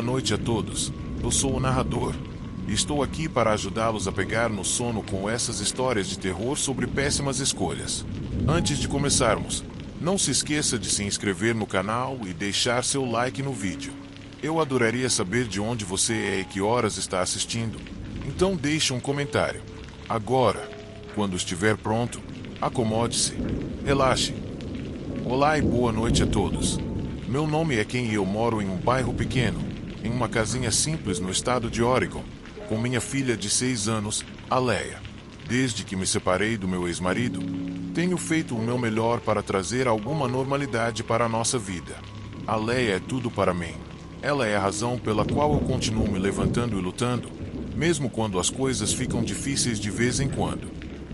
noite a todos. Eu sou o narrador. E estou aqui para ajudá-los a pegar no sono com essas histórias de terror sobre péssimas escolhas. Antes de começarmos, não se esqueça de se inscrever no canal e deixar seu like no vídeo. Eu adoraria saber de onde você é e que horas está assistindo. Então deixe um comentário. Agora, quando estiver pronto, acomode-se, relaxe. Olá e boa noite a todos. Meu nome é Ken e eu moro em um bairro pequeno, em uma casinha simples no estado de Oregon, com minha filha de 6 anos, Aleia. Desde que me separei do meu ex-marido, tenho feito o meu melhor para trazer alguma normalidade para a nossa vida. Aleia é tudo para mim. Ela é a razão pela qual eu continuo me levantando e lutando, mesmo quando as coisas ficam difíceis de vez em quando.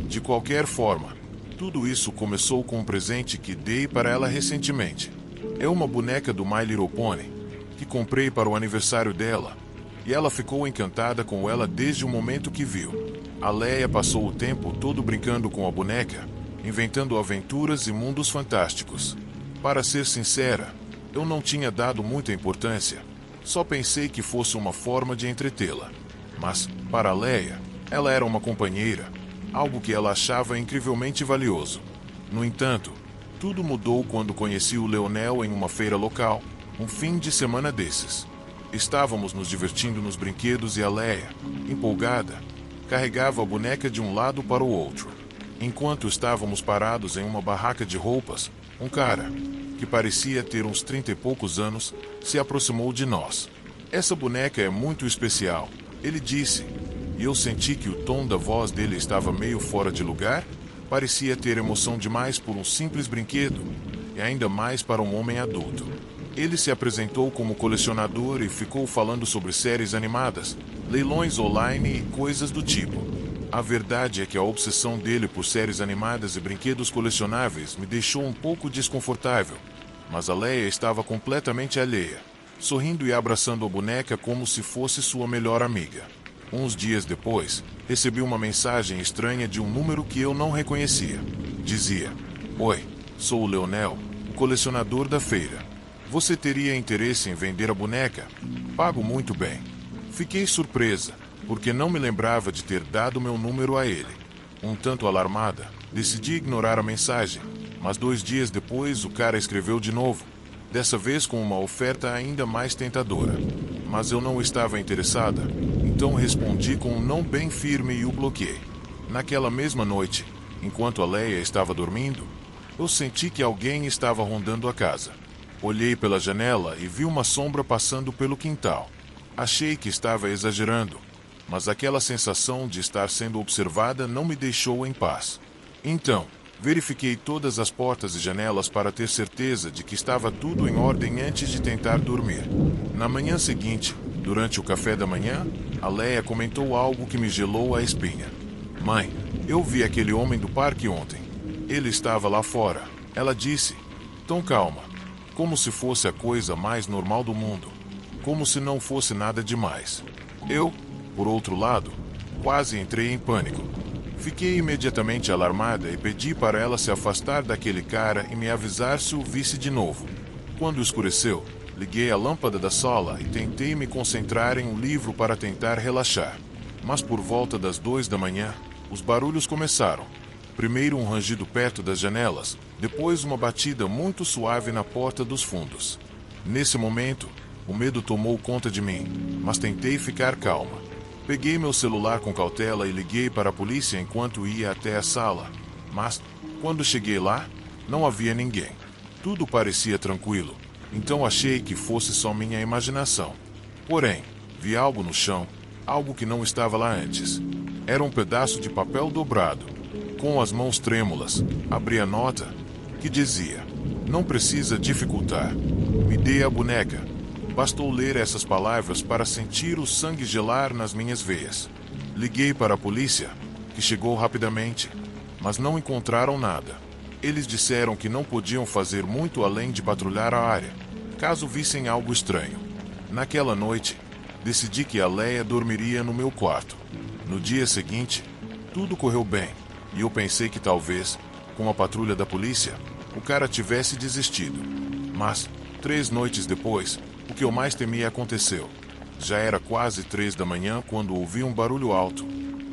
De qualquer forma, tudo isso começou com um presente que dei para ela recentemente. É uma boneca do My Little Pony, que comprei para o aniversário dela, e ela ficou encantada com ela desde o momento que viu. A Leia passou o tempo todo brincando com a boneca, inventando aventuras e mundos fantásticos. Para ser sincera, eu não tinha dado muita importância, só pensei que fosse uma forma de entretê-la. Mas, para a Leia, ela era uma companheira, algo que ela achava incrivelmente valioso. No entanto, tudo mudou quando conheci o Leonel em uma feira local, um fim de semana desses. Estávamos nos divertindo nos brinquedos e a Leia, empolgada, carregava a boneca de um lado para o outro. Enquanto estávamos parados em uma barraca de roupas, um cara, que parecia ter uns 30 e poucos anos, se aproximou de nós. Essa boneca é muito especial, ele disse, e eu senti que o tom da voz dele estava meio fora de lugar. Parecia ter emoção demais por um simples brinquedo, e ainda mais para um homem adulto. Ele se apresentou como colecionador e ficou falando sobre séries animadas, leilões online e coisas do tipo. A verdade é que a obsessão dele por séries animadas e brinquedos colecionáveis me deixou um pouco desconfortável, mas a Leia estava completamente alheia, sorrindo e abraçando a boneca como se fosse sua melhor amiga. Uns dias depois, recebi uma mensagem estranha de um número que eu não reconhecia. Dizia: "Oi, sou o Leonel, o colecionador da feira. Você teria interesse em vender a boneca? Pago muito bem." Fiquei surpresa, porque não me lembrava de ter dado meu número a ele. Um tanto alarmada, decidi ignorar a mensagem, mas 2 dias depois o cara escreveu de novo, dessa vez com uma oferta ainda mais tentadora. Mas eu não estava interessada, então respondi com um não bem firme e o bloqueei. Naquela mesma noite, enquanto a Leia estava dormindo, eu senti que alguém estava rondando a casa. Olhei pela janela e vi uma sombra passando pelo quintal. Achei que estava exagerando, mas aquela sensação de estar sendo observada não me deixou em paz. Então, verifiquei todas as portas e janelas para ter certeza de que estava tudo em ordem antes de tentar dormir. Na manhã seguinte, durante o café da manhã, a Leia comentou algo que me gelou a espinha. "Mãe, eu vi aquele homem do parque ontem. Ele estava lá fora." Ela disse, tão calma, como se fosse a coisa mais normal do mundo, como se não fosse nada demais. Eu, por outro lado, quase entrei em pânico. Fiquei imediatamente alarmada e pedi para ela se afastar daquele cara e me avisar se o visse de novo. Quando escureceu, liguei a lâmpada da sala e tentei me concentrar em um livro para tentar relaxar. Mas por volta das 2 da manhã, os barulhos começaram. Primeiro um rangido perto das janelas, depois uma batida muito suave na porta dos fundos. Nesse momento, o medo tomou conta de mim, mas tentei ficar calma. Peguei meu celular com cautela e liguei para a polícia enquanto ia até a sala. Mas, quando cheguei lá, não havia ninguém. Tudo parecia tranquilo, então achei que fosse só minha imaginação. Porém, vi algo no chão, algo que não estava lá antes. Era um pedaço de papel dobrado. Com as mãos trêmulas, abri a nota, que dizia: "Não precisa dificultar. Me dê a boneca." Bastou ler essas palavras para sentir o sangue gelar nas minhas veias. Liguei para a polícia, que chegou rapidamente, mas não encontraram nada. Eles disseram que não podiam fazer muito além de patrulhar a área, caso vissem algo estranho. Naquela noite, decidi que a Leia dormiria no meu quarto. No dia seguinte, tudo correu bem, e eu pensei que talvez, com a patrulha da polícia, o cara tivesse desistido. Mas, 3 noites depois, o que eu mais temia aconteceu. Já era quase 3 da manhã quando ouvi um barulho alto,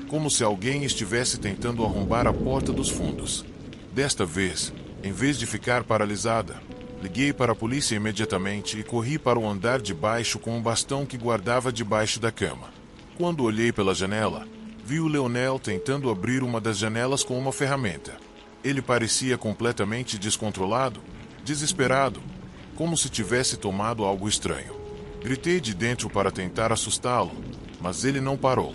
como se alguém estivesse tentando arrombar a porta dos fundos. Desta vez, em vez de ficar paralisada, liguei para a polícia imediatamente e corri para o andar de baixo com um bastão que guardava debaixo da cama. Quando olhei pela janela, vi o Leonel tentando abrir uma das janelas com uma ferramenta. Ele parecia completamente descontrolado, desesperado, como se tivesse tomado algo estranho. Gritei de dentro para tentar assustá-lo, mas ele não parou.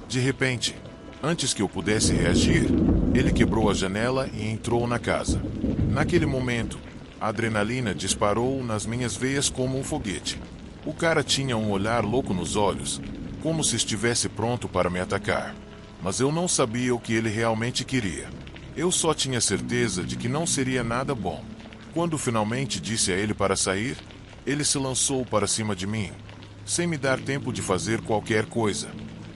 De repente, antes que eu pudesse reagir, ele quebrou a janela e entrou na casa. Naquele momento, a adrenalina disparou nas minhas veias como um foguete. O cara tinha um olhar louco nos olhos, como se estivesse pronto para me atacar. Mas eu não sabia o que ele realmente queria. Eu só tinha certeza de que não seria nada bom. Quando finalmente disse a ele para sair, ele se lançou para cima de mim, sem me dar tempo de fazer qualquer coisa.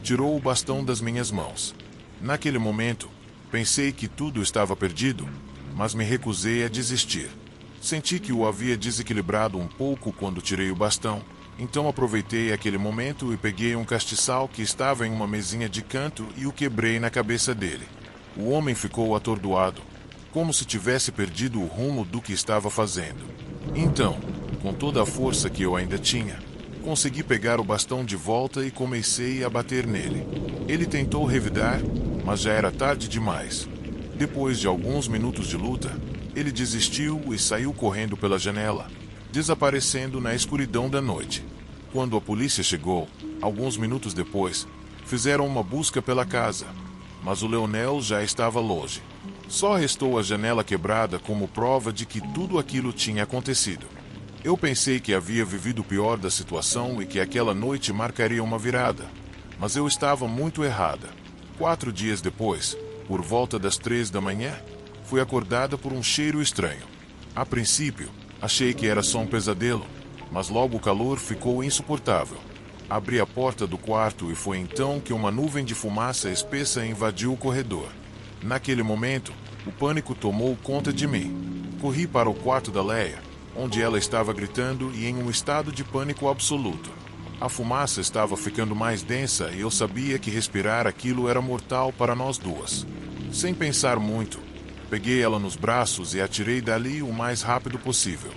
Tirou o bastão das minhas mãos. Naquele momento, pensei que tudo estava perdido, mas me recusei a desistir. Senti que o havia desequilibrado um pouco quando tirei o bastão, então aproveitei aquele momento e peguei um castiçal que estava em uma mesinha de canto e o quebrei na cabeça dele. O homem ficou atordoado, como se tivesse perdido o rumo do que estava fazendo. Então, com toda a força que eu ainda tinha, consegui pegar o bastão de volta e comecei a bater nele. Ele tentou revidar, mas já era tarde demais. Depois de alguns minutos de luta, ele desistiu e saiu correndo pela janela, desaparecendo na escuridão da noite. Quando a polícia chegou, alguns minutos depois, fizeram uma busca pela casa, mas o Leonel já estava longe. Só restou a janela quebrada como prova de que tudo aquilo tinha acontecido. Eu pensei que havia vivido o pior da situação e que aquela noite marcaria uma virada, mas eu estava muito errada. 4 dias depois, por volta das 3 da manhã, fui acordada por um cheiro estranho. A princípio, achei que era só um pesadelo, mas logo o calor ficou insuportável. Abri a porta do quarto e foi então que uma nuvem de fumaça espessa invadiu o corredor. Naquele momento, o pânico tomou conta de mim. Corri para o quarto da Leia, onde ela estava gritando e em um estado de pânico absoluto. A fumaça estava ficando mais densa e eu sabia que respirar aquilo era mortal para nós duas. Sem pensar muito, peguei ela nos braços e atirei dali o mais rápido possível.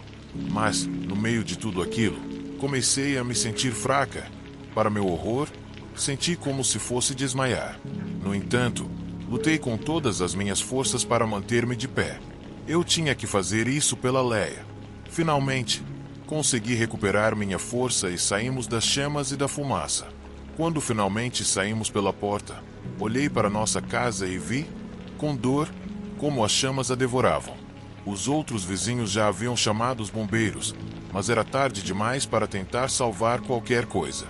Mas, no meio de tudo aquilo, comecei a me sentir fraca. Para meu horror, senti como se fosse desmaiar. No entanto, lutei com todas as minhas forças para manter-me de pé. Eu tinha que fazer isso pela Leia. Finalmente, consegui recuperar minha força e saímos das chamas e da fumaça. Quando finalmente saímos pela porta, olhei para nossa casa e vi, com dor, como as chamas a devoravam. Os outros vizinhos já haviam chamado os bombeiros, mas era tarde demais para tentar salvar qualquer coisa.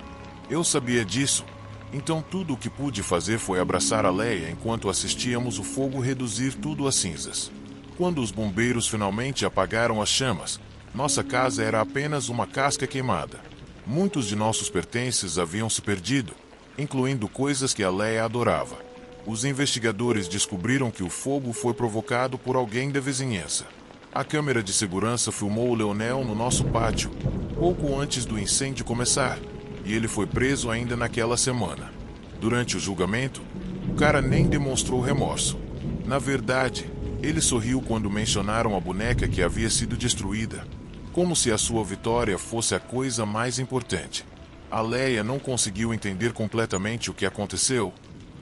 Eu sabia disso, então tudo o que pude fazer foi abraçar a Leia enquanto assistíamos o fogo reduzir tudo a cinzas. Quando os bombeiros finalmente apagaram as chamas, nossa casa era apenas uma casca queimada. Muitos de nossos pertences haviam se perdido, incluindo coisas que a Leia adorava. Os investigadores descobriram que o fogo foi provocado por alguém da vizinhança. A câmera de segurança filmou o Leonel no nosso pátio, pouco antes do incêndio começar, e ele foi preso ainda naquela semana. Durante o julgamento, o cara nem demonstrou remorso. Na verdade, ele sorriu quando mencionaram a boneca que havia sido destruída, como se a sua vitória fosse a coisa mais importante. A Leia não conseguiu entender completamente o que aconteceu.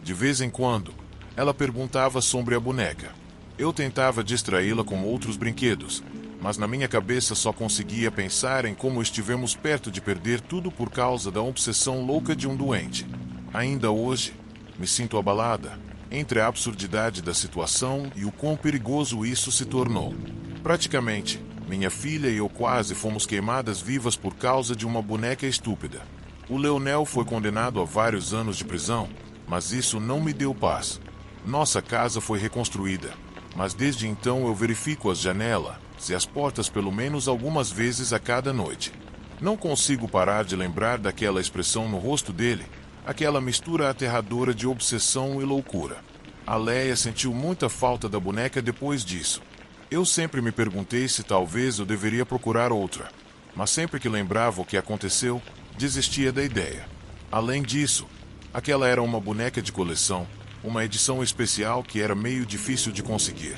De vez em quando, ela perguntava sobre a boneca. Eu tentava distraí-la com outros brinquedos, mas na minha cabeça só conseguia pensar em como estivemos perto de perder tudo por causa da obsessão louca de um doente. Ainda hoje, me sinto abalada entre a absurdidade da situação e o quão perigoso isso se tornou. Praticamente, minha filha e eu quase fomos queimadas vivas por causa de uma boneca estúpida. O Leonel foi condenado a vários anos de prisão, mas isso não me deu paz. Nossa casa foi reconstruída, mas desde então eu verifico as janelas e as portas pelo menos algumas vezes a cada noite. Não consigo parar de lembrar daquela expressão no rosto dele, aquela mistura aterradora de obsessão e loucura. A Leia sentiu muita falta da boneca depois disso. Eu sempre me perguntei se talvez eu deveria procurar outra, mas sempre que lembrava o que aconteceu, desistia da ideia. Além disso, aquela era uma boneca de coleção, uma edição especial que era meio difícil de conseguir.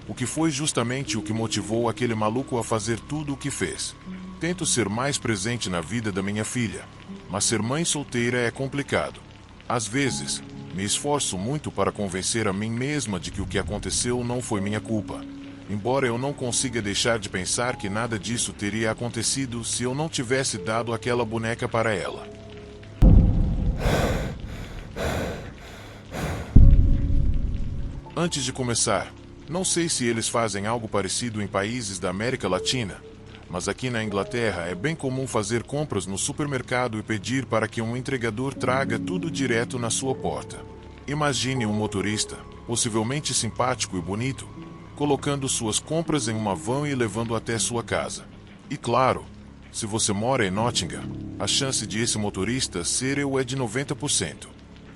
O que foi justamente o que motivou aquele maluco a fazer tudo o que fez. Tento ser mais presente na vida da minha filha, mas ser mãe solteira é complicado. Às vezes, me esforço muito para convencer a mim mesma de que o que aconteceu não foi minha culpa, embora eu não consiga deixar de pensar que nada disso teria acontecido se eu não tivesse dado aquela boneca para ela. Antes de começar, não sei se eles fazem algo parecido em países da América Latina, mas aqui na Inglaterra é bem comum fazer compras no supermercado e pedir para que um entregador traga tudo direto na sua porta. Imagine um motorista, possivelmente simpático e bonito, colocando suas compras em uma van e levando até sua casa. E claro, se você mora em Nottingham, a chance de esse motorista ser eu é de 90%.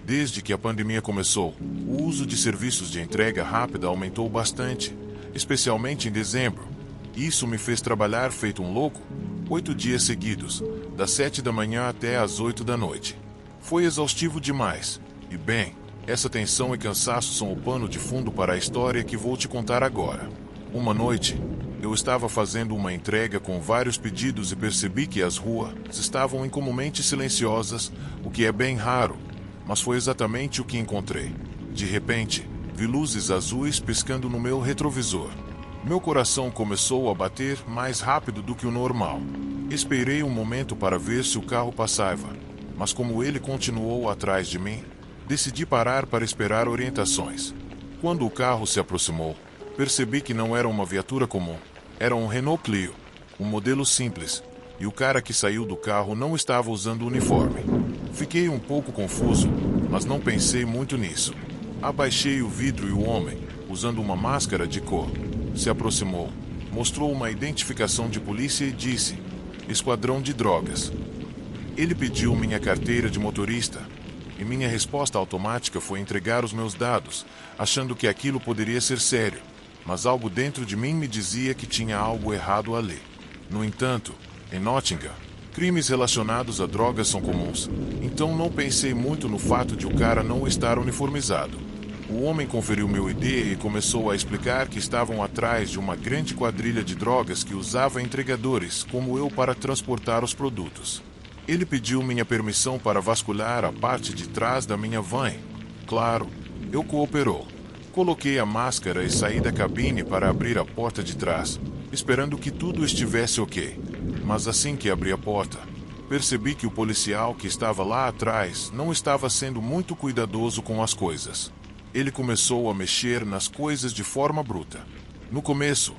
Desde que a pandemia começou, o uso de serviços de entrega rápida aumentou bastante, especialmente em dezembro. Isso me fez trabalhar feito um louco, 8 dias seguidos, das 7 da manhã até as 8 da noite. Foi exaustivo demais. E bem, essa tensão e cansaço são o pano de fundo para a história que vou te contar agora. Uma noite, eu estava fazendo uma entrega com vários pedidos e percebi que as ruas estavam incomumente silenciosas, o que é bem raro, mas foi exatamente o que encontrei. De repente, vi luzes azuis piscando no meu retrovisor. Meu coração começou a bater mais rápido do que o normal. Esperei um momento para ver se o carro passava, mas como ele continuou atrás de mim, decidi parar para esperar orientações. Quando o carro se aproximou, percebi que não era uma viatura comum. Era um Renault Clio, um modelo simples, e o cara que saiu do carro não estava usando uniforme. Fiquei um pouco confuso, mas não pensei muito nisso. Abaixei o vidro e o homem, usando uma máscara de cor, se aproximou, mostrou uma identificação de polícia e disse: "Esquadrão de drogas." Ele pediu minha carteira de motorista, e minha resposta automática foi entregar os meus dados, achando que aquilo poderia ser sério, mas algo dentro de mim me dizia que tinha algo errado ali. No entanto, em Nottingham, crimes relacionados a drogas são comuns, então não pensei muito no fato de o cara não estar uniformizado. O homem conferiu meu ID e começou a explicar que estavam atrás de uma grande quadrilha de drogas que usava entregadores como eu para transportar os produtos. Ele pediu minha permissão para vasculhar a parte de trás da minha van. Claro, eu cooperou. Coloquei a máscara e saí da cabine para abrir a porta de trás, esperando que tudo estivesse ok. Mas assim que abri a porta, percebi que o policial que estava lá atrás não estava sendo muito cuidadoso com as coisas. Ele começou a mexer nas coisas de forma bruta. No começo,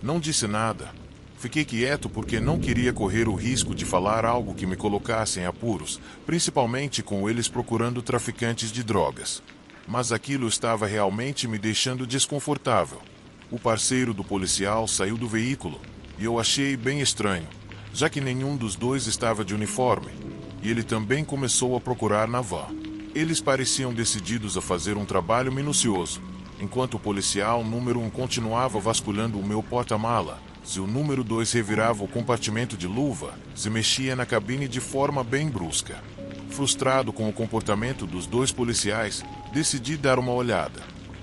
não disse nada. Fiquei quieto porque não queria correr o risco de falar algo que me colocasse em apuros, principalmente com eles procurando traficantes de drogas. Mas aquilo estava realmente me deixando desconfortável. O parceiro do policial saiu do veículo, e eu achei bem estranho, já que nenhum dos dois estava de uniforme, e ele também começou a procurar na van. Eles pareciam decididos a fazer um trabalho minucioso, enquanto o policial número 1 continuava vasculhando o meu porta-mala. Se o número 2 revirava o compartimento de luva, se mexia na cabine de forma bem brusca. Frustrado com o comportamento dos dois policiais, decidi dar uma olhada.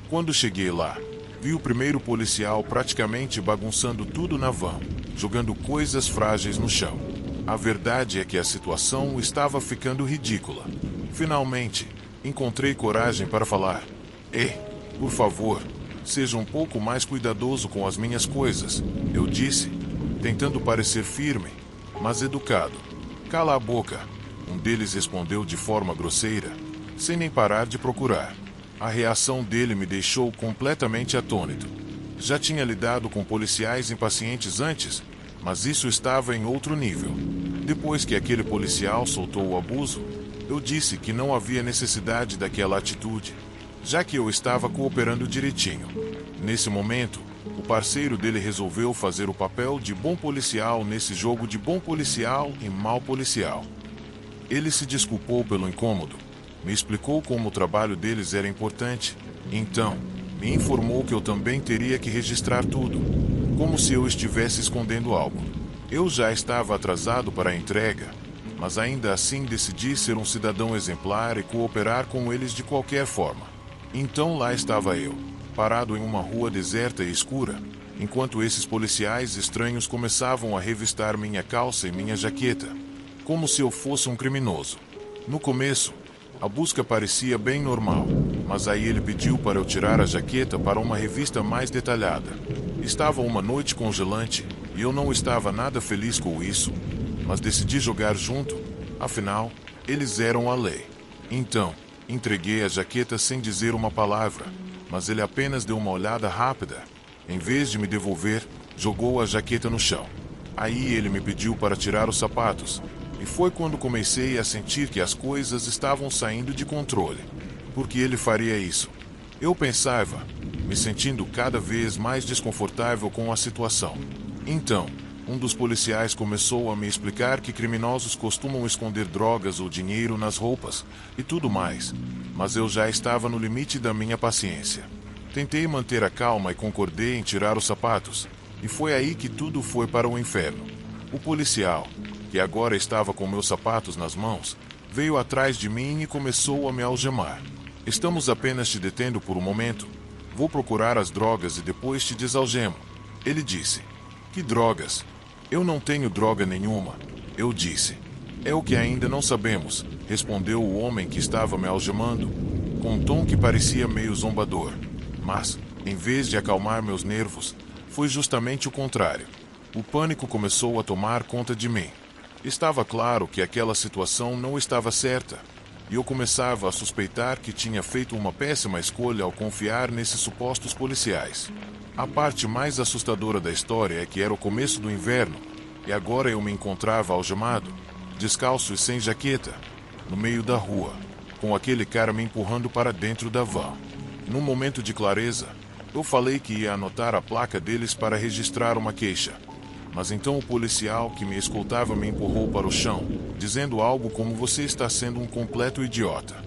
Quando cheguei lá, vi o primeiro policial praticamente bagunçando tudo na van, jogando coisas frágeis no chão. A verdade é que a situação estava ficando ridícula. Finalmente, encontrei coragem para falar: "Ei, por favor, seja um pouco mais cuidadoso com as minhas coisas", eu disse, tentando parecer firme, mas educado. "Cala a boca", um deles respondeu de forma grosseira, sem nem parar de procurar. A reação dele me deixou completamente atônito. Já tinha lidado com policiais impacientes antes, mas isso estava em outro nível. Depois que aquele policial soltou o abuso, eu disse que não havia necessidade daquela atitude, já que eu estava cooperando direitinho. Nesse momento, o parceiro dele resolveu fazer o papel de bom policial nesse jogo de bom policial e mau policial. Ele se desculpou pelo incômodo, me explicou como o trabalho deles era importante, então, me informou que eu também teria que registrar tudo, como se eu estivesse escondendo algo. Eu já estava atrasado para a entrega, mas ainda assim decidi ser um cidadão exemplar e cooperar com eles de qualquer forma. Então lá estava eu, parado em uma rua deserta e escura, enquanto esses policiais estranhos começavam a revistar minha calça e minha jaqueta, como se eu fosse um criminoso. No começo, a busca parecia bem normal, mas aí ele pediu para eu tirar a jaqueta para uma revista mais detalhada. Estava uma noite congelante e eu não estava nada feliz com isso, mas decidi jogar junto, afinal, eles eram a lei. Então, entreguei a jaqueta sem dizer uma palavra, mas ele apenas deu uma olhada rápida. Em vez de me devolver, jogou a jaqueta no chão. Aí ele me pediu para tirar os sapatos, e foi quando comecei a sentir que as coisas estavam saindo de controle. Por que ele faria isso? Eu pensava, me sentindo cada vez mais desconfortável com a situação. Então, um dos policiais começou a me explicar que criminosos costumam esconder drogas ou dinheiro nas roupas e tudo mais, mas eu já estava no limite da minha paciência. Tentei manter a calma e concordei em tirar os sapatos, e foi aí que tudo foi para o inferno. O policial, que agora estava com meus sapatos nas mãos, veio atrás de mim e começou a me algemar. Estamos apenas te detendo por um momento. Vou procurar as drogas e depois te desalgemo. Ele disse. Que drogas? Eu não tenho droga nenhuma. Eu disse. É o que ainda não sabemos, respondeu o homem que estava me algemando, com um tom que parecia meio zombador. Mas, em vez de acalmar meus nervos, foi justamente o contrário. O pânico começou a tomar conta de mim. Estava claro que aquela situação não estava certa, e eu começava a suspeitar que tinha feito uma péssima escolha ao confiar nesses supostos policiais. A parte mais assustadora da história é que era o começo do inverno, e agora eu me encontrava algemado, descalço e sem jaqueta, no meio da rua, com aquele cara me empurrando para dentro da van. Num momento de clareza, eu falei que ia anotar a placa deles para registrar uma queixa. Mas então o policial que me escoltava me empurrou para o chão, dizendo algo como você está sendo um completo idiota.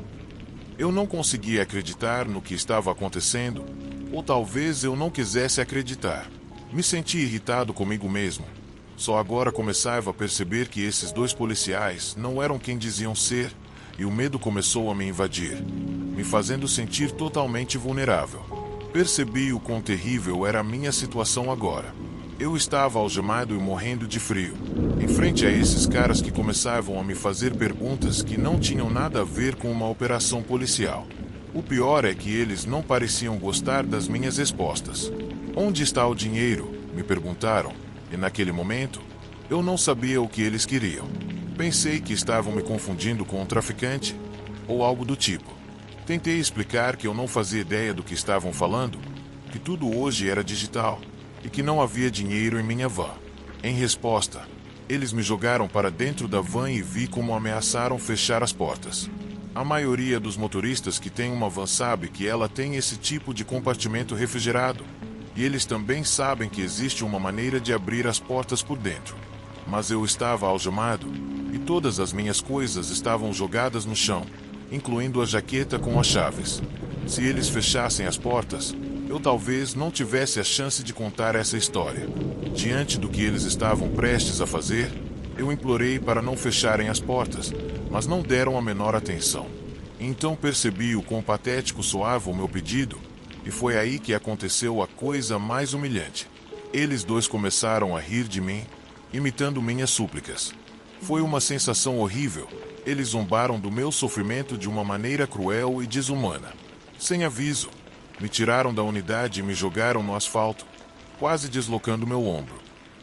Eu não conseguia acreditar no que estava acontecendo, ou talvez eu não quisesse acreditar. Me senti irritado comigo mesmo. Só agora começava a perceber que esses dois policiais não eram quem diziam ser, e o medo começou a me invadir, me fazendo sentir totalmente vulnerável. Percebi o quão terrível era a minha situação agora. Eu estava algemado e morrendo de frio, em frente a esses caras que começavam a me fazer perguntas que não tinham nada a ver com uma operação policial. O pior é que eles não pareciam gostar das minhas respostas. Onde está o dinheiro? Me perguntaram, e naquele momento, eu não sabia o que eles queriam. Pensei que estavam me confundindo com um traficante, ou algo do tipo. Tentei explicar que eu não fazia ideia do que estavam falando, que tudo hoje era digital, e que não havia dinheiro em minha van. Em resposta, eles me jogaram para dentro da van e vi como ameaçaram fechar as portas. A maioria dos motoristas que tem uma van sabe que ela tem esse tipo de compartimento refrigerado, e eles também sabem que existe uma maneira de abrir as portas por dentro. Mas eu estava algemado, e todas as minhas coisas estavam jogadas no chão, incluindo a jaqueta com as chaves. Se eles fechassem as portas, eu talvez não tivesse a chance de contar essa história. Diante do que eles estavam prestes a fazer, eu implorei para não fecharem as portas, mas não deram a menor atenção. Então percebi o quão patético soava o meu pedido, e foi aí que aconteceu a coisa mais humilhante. Eles dois começaram a rir de mim, imitando minhas súplicas. Foi uma sensação horrível. Eles zombaram do meu sofrimento de uma maneira cruel e desumana. Sem aviso, me tiraram da unidade e me jogaram no asfalto, quase deslocando meu ombro.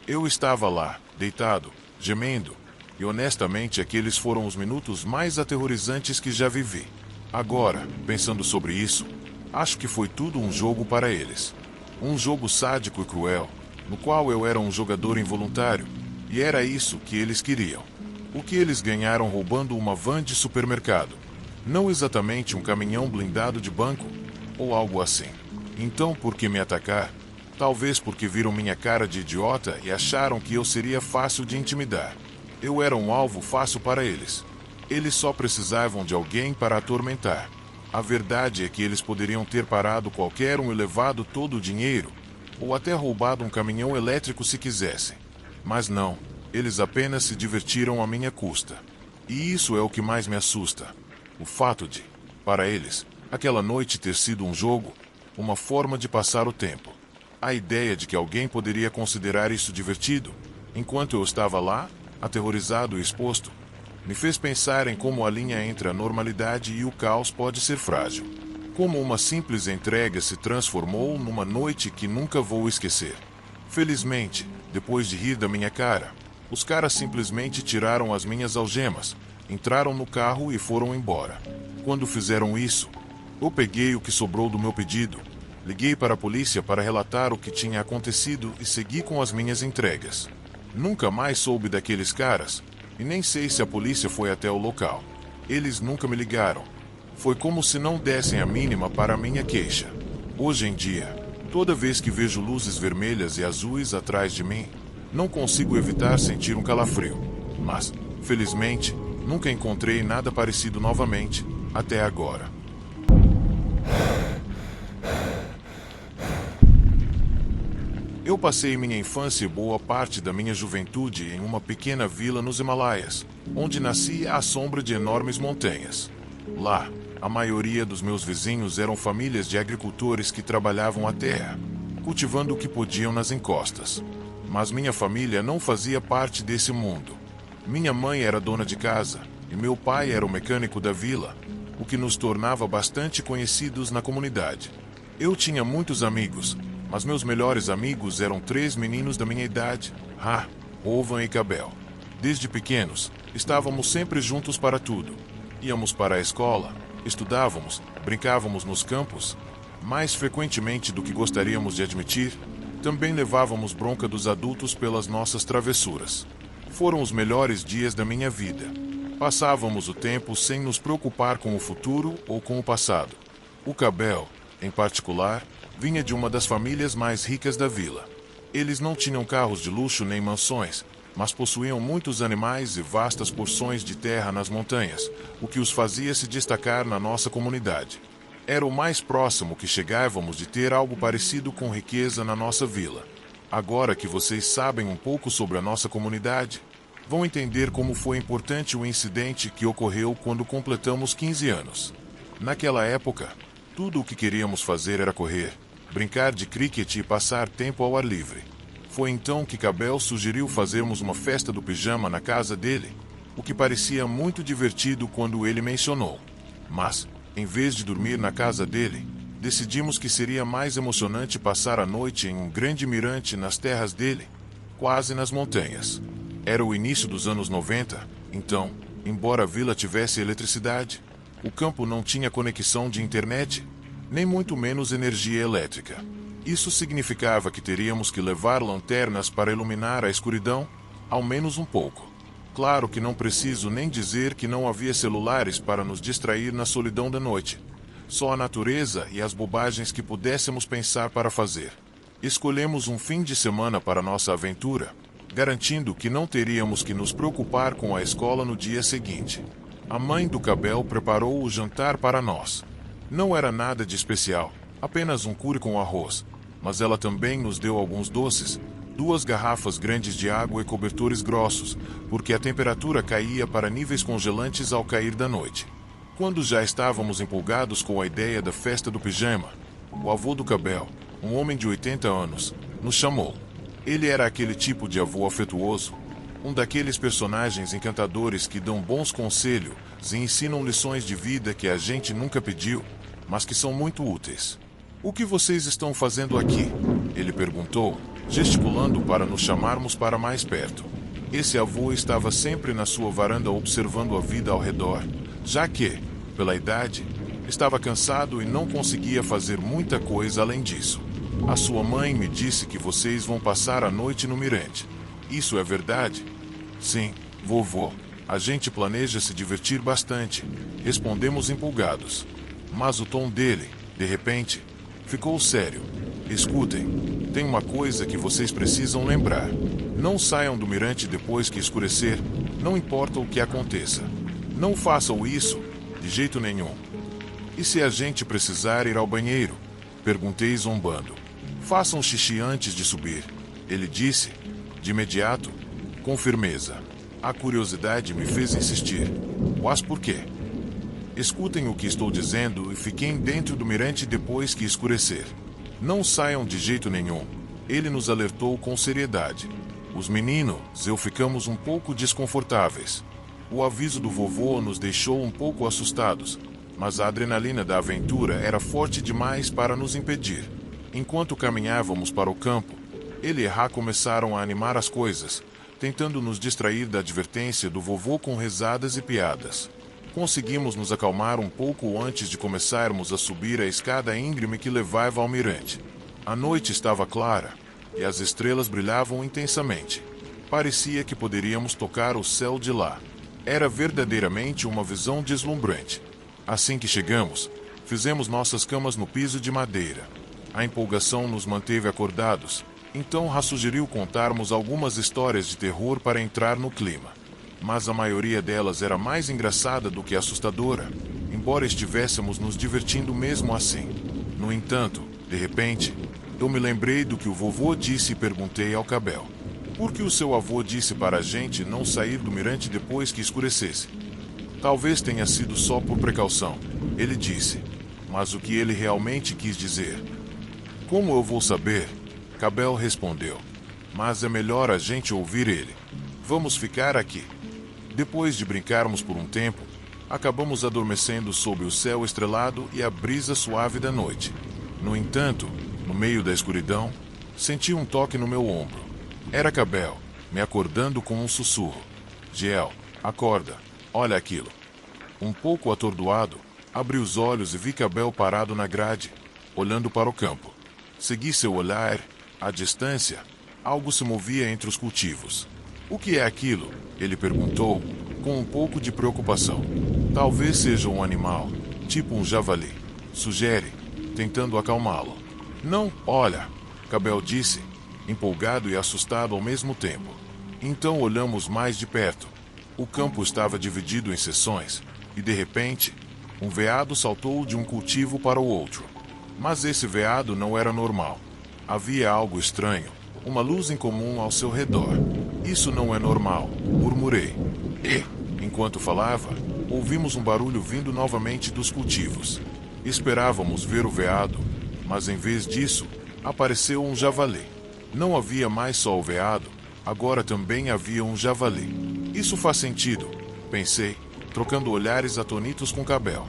Eu estava lá, deitado, gemendo, e honestamente aqueles foram os minutos mais aterrorizantes que já vivi. Agora, pensando sobre isso, acho que foi tudo um jogo para eles. Um jogo sádico e cruel, no qual eu era um jogador involuntário, e era isso que eles queriam. O que eles ganharam roubando uma van de supermercado? Não exatamente um caminhão blindado de banco, ou algo assim. Então, por que me atacar? Talvez porque viram minha cara de idiota e acharam que eu seria fácil de intimidar. Eu era um alvo fácil para eles. Eles só precisavam de alguém para atormentar. A verdade é que eles poderiam ter parado qualquer um e levado todo o dinheiro, ou até roubado um caminhão elétrico se quisessem. Mas não, eles apenas se divertiram à minha custa. E isso é o que mais me assusta. O fato de, para eles, aquela noite ter sido um jogo, uma forma de passar o tempo. A ideia de que alguém poderia considerar isso divertido, enquanto eu estava lá, aterrorizado e exposto, me fez pensar em como a linha entre a normalidade e o caos pode ser frágil. Como uma simples entrega se transformou numa noite que nunca vou esquecer. Felizmente, depois de rir da minha cara, os caras simplesmente tiraram as minhas algemas, entraram no carro e foram embora. Quando fizeram isso, eu peguei o que sobrou do meu pedido, liguei para a polícia para relatar o que tinha acontecido e segui com as minhas entregas. Nunca mais soube daqueles caras, e nem sei se a polícia foi até o local. Eles nunca me ligaram. Foi como se não dessem a mínima para a minha queixa. Hoje em dia, toda vez que vejo luzes vermelhas e azuis atrás de mim, não consigo evitar sentir um calafrio. Mas, felizmente, nunca encontrei nada parecido novamente, até agora. Eu passei minha infância e boa parte da minha juventude em uma pequena vila nos Himalaias, onde nasci à sombra de enormes montanhas. Lá, a maioria dos meus vizinhos eram famílias de agricultores que trabalhavam a terra, cultivando o que podiam nas encostas. Mas minha família não fazia parte desse mundo. Minha mãe era dona de casa e meu pai era o mecânico da vila, o que nos tornava bastante conhecidos na comunidade. Eu tinha muitos amigos, mas meus melhores amigos eram 3 meninos da minha idade, Ra, Ovan e Cabel. Desde pequenos, estávamos sempre juntos para tudo. Íamos para a escola, estudávamos, brincávamos nos campos. Mais frequentemente do que gostaríamos de admitir, também levávamos bronca dos adultos pelas nossas travessuras. Foram os melhores dias da minha vida. Passávamos o tempo sem nos preocupar com o futuro ou com o passado. O Cabel, em particular, vinha de uma das famílias mais ricas da vila. Eles não tinham carros de luxo nem mansões, mas possuíam muitos animais e vastas porções de terra nas montanhas, o que os fazia se destacar na nossa comunidade. Era o mais próximo que chegávamos de ter algo parecido com riqueza na nossa vila. Agora que vocês sabem um pouco sobre a nossa comunidade, vão entender como foi importante o incidente que ocorreu quando completamos 15 anos. Naquela época, tudo o que queríamos fazer era correr, brincar de cricket e passar tempo ao ar livre. Foi então que Cabel sugeriu fazermos uma festa do pijama na casa dele, o que parecia muito divertido quando ele mencionou. Mas, em vez de dormir na casa dele, decidimos que seria mais emocionante passar a noite em um grande mirante nas terras dele, quase nas montanhas. Era o início dos anos 90, então, embora a vila tivesse eletricidade, o campo não tinha conexão de internet, nem muito menos energia elétrica. Isso significava que teríamos que levar lanternas para iluminar a escuridão, ao menos um pouco. Claro que não preciso nem dizer que não havia celulares para nos distrair na solidão da noite. Só a natureza e as bobagens que pudéssemos pensar para fazer. Escolhemos um fim de semana para nossa aventura, garantindo que não teríamos que nos preocupar com a escola no dia seguinte. A mãe do Cabel preparou o jantar para nós. Não era nada de especial, apenas um curry com arroz, mas ela também nos deu alguns doces, 2 garrafas grandes de água e cobertores grossos, porque a temperatura caía para níveis congelantes ao cair da noite. Quando já estávamos empolgados com a ideia da festa do pijama, o avô do Cabel, um homem de 80 anos, nos chamou. Ele era aquele tipo de avô afetuoso, um daqueles personagens encantadores que dão bons conselhos e ensinam lições de vida que a gente nunca pediu, mas que são muito úteis. "O que vocês estão fazendo aqui?" ele perguntou, gesticulando para nos chamarmos para mais perto. Esse avô estava sempre na sua varanda observando a vida ao redor, já que, pela idade, estava cansado e não conseguia fazer muita coisa além disso. "A sua mãe me disse que vocês vão passar a noite no mirante. Isso é verdade?" "Sim, vovô. A gente planeja se divertir bastante", respondemos empolgados. Mas o tom dele, de repente, ficou sério. "Escutem, tem uma coisa que vocês precisam lembrar. Não saiam do mirante depois que escurecer, não importa o que aconteça. Não façam isso, de jeito nenhum." "E se a gente precisar ir ao banheiro?" perguntei zombando. "Façam xixi antes de subir", ele disse, de imediato, com firmeza. A curiosidade me fez insistir. Mas por quê? Escutem o que estou dizendo e fiquem dentro do mirante depois que escurecer. Não saiam de jeito nenhum. Ele nos alertou com seriedade. Os meninos, eu ficamos um pouco desconfortáveis. O aviso do vovô nos deixou um pouco assustados, mas a adrenalina da aventura era forte demais para nos impedir. Enquanto caminhávamos para o campo, ele e Ra começaram a animar as coisas, tentando nos distrair da advertência do vovô com risadas e piadas. Conseguimos nos acalmar um pouco antes de começarmos a subir a escada íngreme que levava ao mirante. A noite estava clara, e as estrelas brilhavam intensamente. Parecia que poderíamos tocar o céu de lá. Era verdadeiramente uma visão deslumbrante. Assim que chegamos, fizemos nossas camas no piso de madeira. A empolgação nos manteve acordados, então Ra sugeriu contarmos algumas histórias de terror para entrar no clima. Mas a maioria delas era mais engraçada do que assustadora, embora estivéssemos nos divertindo mesmo assim. No entanto, de repente, eu me lembrei do que o vovô disse e perguntei ao Cabel. Por que o seu avô disse para a gente não sair do mirante depois que escurecesse? Talvez tenha sido só por precaução, ele disse. Mas o que ele realmente quis dizer? Como eu vou saber? Cabel respondeu. Mas é melhor a gente ouvir ele. Vamos ficar aqui. Depois de brincarmos por um tempo, acabamos adormecendo sob o céu estrelado e a brisa suave da noite. No entanto, no meio da escuridão, senti um toque no meu ombro. Era Cabel, me acordando com um sussurro. Giel, acorda, olha aquilo. Um pouco atordoado, abri os olhos e vi Cabel parado na grade, olhando para o campo. Segui seu olhar, à distância, algo se movia entre os cultivos. O que é aquilo? Ele perguntou, com um pouco de preocupação. Talvez seja um animal, tipo um javali. Sugere, tentando acalmá-lo. Não, olha, Cabel disse, empolgado e assustado ao mesmo tempo. Então olhamos mais de perto. O campo estava dividido em seções, e de repente, um veado saltou de um cultivo para o outro. Mas esse veado não era normal. Havia algo estranho, uma luz incomum ao seu redor. Isso não é normal, murmurei. E, enquanto falava, ouvimos um barulho vindo novamente dos cultivos. Esperávamos ver o veado, mas em vez disso, apareceu um javali. Não havia mais só o veado, agora também havia um javali. Isso faz sentido, pensei, trocando olhares atonitos com Cabel.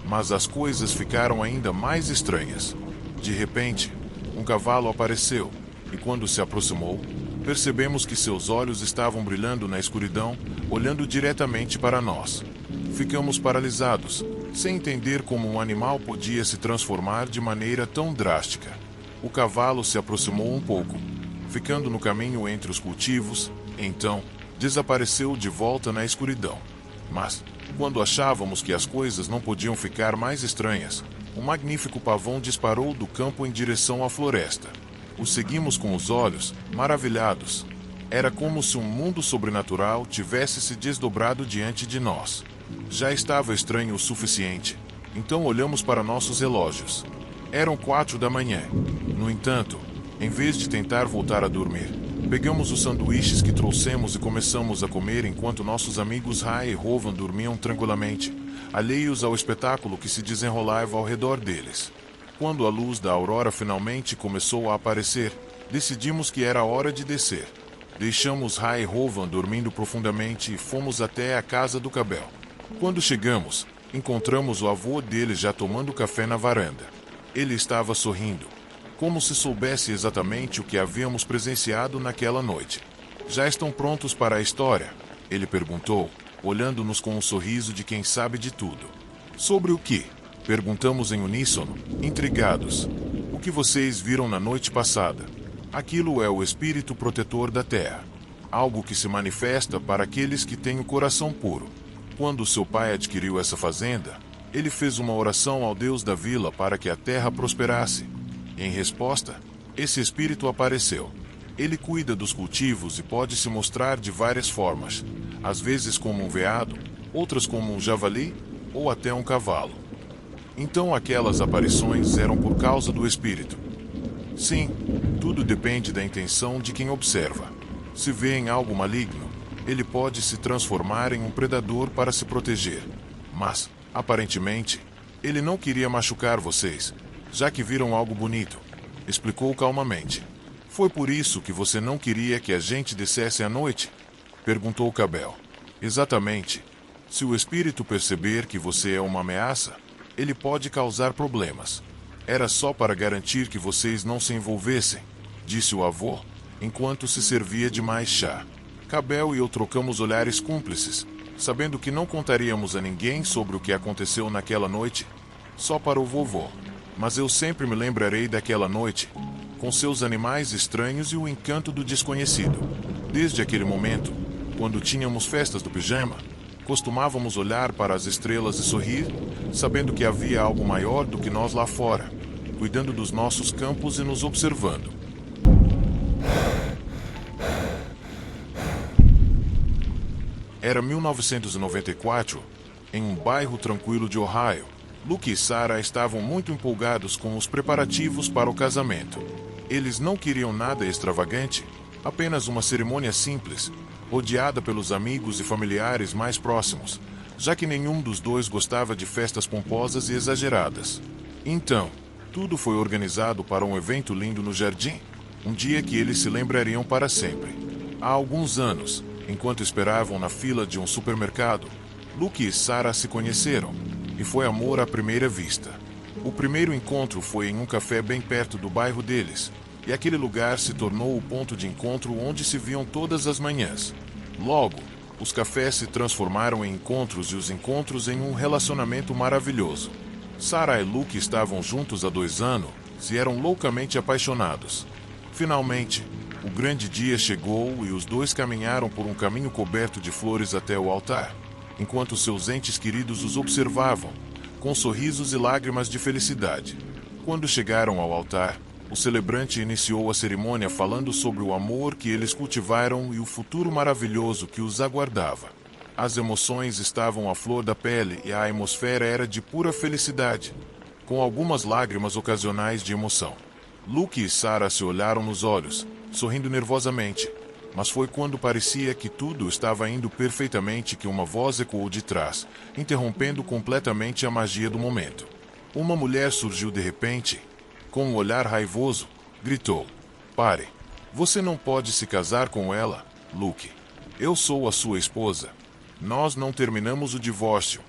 Mas as coisas ficaram ainda mais estranhas. De repente, um cavalo apareceu, e quando se aproximou, percebemos que seus olhos estavam brilhando na escuridão, olhando diretamente para nós. Ficamos paralisados, sem entender como um animal podia se transformar de maneira tão drástica. O cavalo se aproximou um pouco, ficando no caminho entre os cultivos, então desapareceu de volta na escuridão. Mas, quando achávamos que as coisas não podiam ficar mais estranhas, um magnífico pavão disparou do campo em direção à floresta. O seguimos com os olhos, maravilhados. Era como se um mundo sobrenatural tivesse se desdobrado diante de nós. Já estava estranho o suficiente, então olhamos para nossos relógios. Eram 4 da manhã. No entanto, em vez de tentar voltar a dormir, pegamos os sanduíches que trouxemos e começamos a comer enquanto nossos amigos Ra e Rovan dormiam tranquilamente, alheios ao espetáculo que se desenrolava ao redor deles. Quando a luz da aurora finalmente começou a aparecer, decidimos que era hora de descer. Deixamos Ra e Rovan dormindo profundamente e fomos até a casa do Cabel. Quando chegamos, encontramos o avô dele já tomando café na varanda. Ele estava sorrindo, como se soubesse exatamente o que havíamos presenciado naquela noite. Já estão prontos para a história? Ele perguntou, olhando-nos com um sorriso de quem sabe de tudo. Sobre o que? Perguntamos em uníssono, intrigados. O que vocês viram na noite passada? Aquilo é o espírito protetor da terra. Algo que se manifesta para aqueles que têm o coração puro. Quando seu pai adquiriu essa fazenda, ele fez uma oração ao Deus da vila para que a terra prosperasse. Em resposta, esse espírito apareceu. Ele cuida dos cultivos e pode se mostrar de várias formas, às vezes como um veado, outras como um javali ou até um cavalo. Então aquelas aparições eram por causa do espírito. Sim, tudo depende da intenção de quem observa. Se vêem algo maligno, Ele pode se transformar em um predador para se proteger. Mas, aparentemente, ele não queria machucar vocês, já que viram algo bonito. Explicou calmamente. Foi por isso que você não queria que a gente descesse à noite? Perguntou Cabel. Exatamente. Se o espírito perceber que você é uma ameaça, ele pode causar problemas. Era só para garantir que vocês não se envolvessem, disse o avô, enquanto se servia de mais chá. Cabel e eu trocamos olhares cúmplices, sabendo que não contaríamos a ninguém sobre o que aconteceu naquela noite, só para o vovô. Mas eu sempre me lembrarei daquela noite, com seus animais estranhos e o encanto do desconhecido. Desde aquele momento, quando tínhamos festas do pijama, costumávamos olhar para as estrelas e sorrir, sabendo que havia algo maior do que nós lá fora, cuidando dos nossos campos e nos observando. Era 1994, em um bairro tranquilo de Ohio. Luke e Sarah estavam muito empolgados com os preparativos para o casamento. Eles não queriam nada extravagante, apenas uma cerimônia simples, rodeada pelos amigos e familiares mais próximos, já que nenhum dos dois gostava de festas pomposas e exageradas. Então, tudo foi organizado para um evento lindo no jardim, um dia que eles se lembrariam para sempre. Há alguns anos, enquanto esperavam na fila de um supermercado, Luke e Sarah se conheceram, e foi amor à primeira vista. O primeiro encontro foi em um café bem perto do bairro deles, e aquele lugar se tornou o ponto de encontro onde se viam todas as manhãs. Logo, os cafés se transformaram em encontros e os encontros em um relacionamento maravilhoso. Sarah e Luke estavam juntos há 2 anos e eram loucamente apaixonados. Finalmente, o grande dia chegou e os dois caminharam por um caminho coberto de flores até o altar, enquanto seus entes queridos os observavam, com sorrisos e lágrimas de felicidade. Quando chegaram ao altar, o celebrante iniciou a cerimônia falando sobre o amor que eles cultivaram e o futuro maravilhoso que os aguardava. As emoções estavam à flor da pele e a atmosfera era de pura felicidade, com algumas lágrimas ocasionais de emoção. Luke e Sarah se olharam nos olhos, sorrindo nervosamente, mas foi quando parecia que tudo estava indo perfeitamente que uma voz ecoou de trás, interrompendo completamente a magia do momento. Uma mulher surgiu de repente, com um olhar raivoso, gritou: "Pare! Você não pode se casar com ela, Luke. Eu sou a sua esposa. Nós não terminamos o divórcio."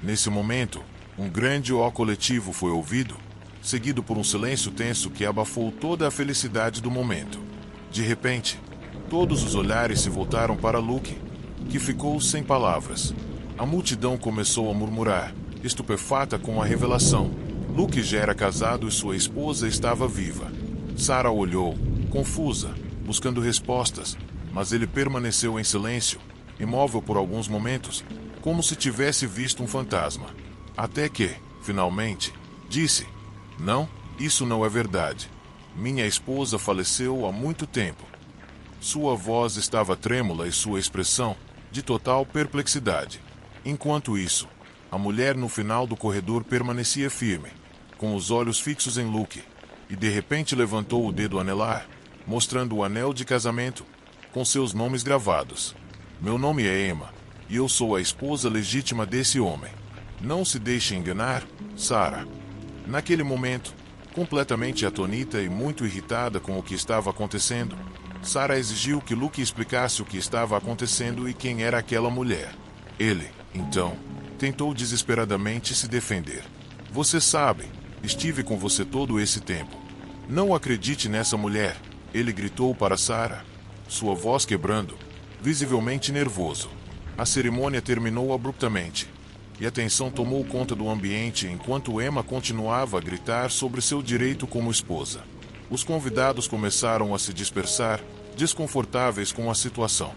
Nesse momento, um grande ó coletivo foi ouvido, seguido por um silêncio tenso que abafou toda a felicidade do momento. De repente, todos os olhares se voltaram para Luke, que ficou sem palavras. A multidão começou a murmurar, estupefata com a revelação. Luke já era casado e sua esposa estava viva. Sarah olhou, confusa, buscando respostas, mas ele permaneceu em silêncio, imóvel por alguns momentos, como se tivesse visto um fantasma. Até que, finalmente, disse: "Não, isso não é verdade. Minha esposa faleceu há muito tempo." Sua voz estava trêmula e sua expressão, de total perplexidade. Enquanto isso, a mulher no final do corredor permanecia firme, com os olhos fixos em Luke, e de repente levantou o dedo anelar, mostrando o anel de casamento, com seus nomes gravados. "Meu nome é Emma, e eu sou a esposa legítima desse homem. Não se deixe enganar, Sarah." Naquele momento, completamente atonita e muito irritada com o que estava acontecendo, Sarah exigiu que Luke explicasse o que estava acontecendo e quem era aquela mulher. Ele, então, tentou desesperadamente se defender. "Você sabe, estive com você todo esse tempo. Não acredite nessa mulher", ele gritou para Sarah, sua voz quebrando, visivelmente nervoso. A cerimônia terminou abruptamente, e a tensão tomou conta do ambiente enquanto Emma continuava a gritar sobre seu direito como esposa. Os convidados começaram a se dispersar, desconfortáveis com a situação.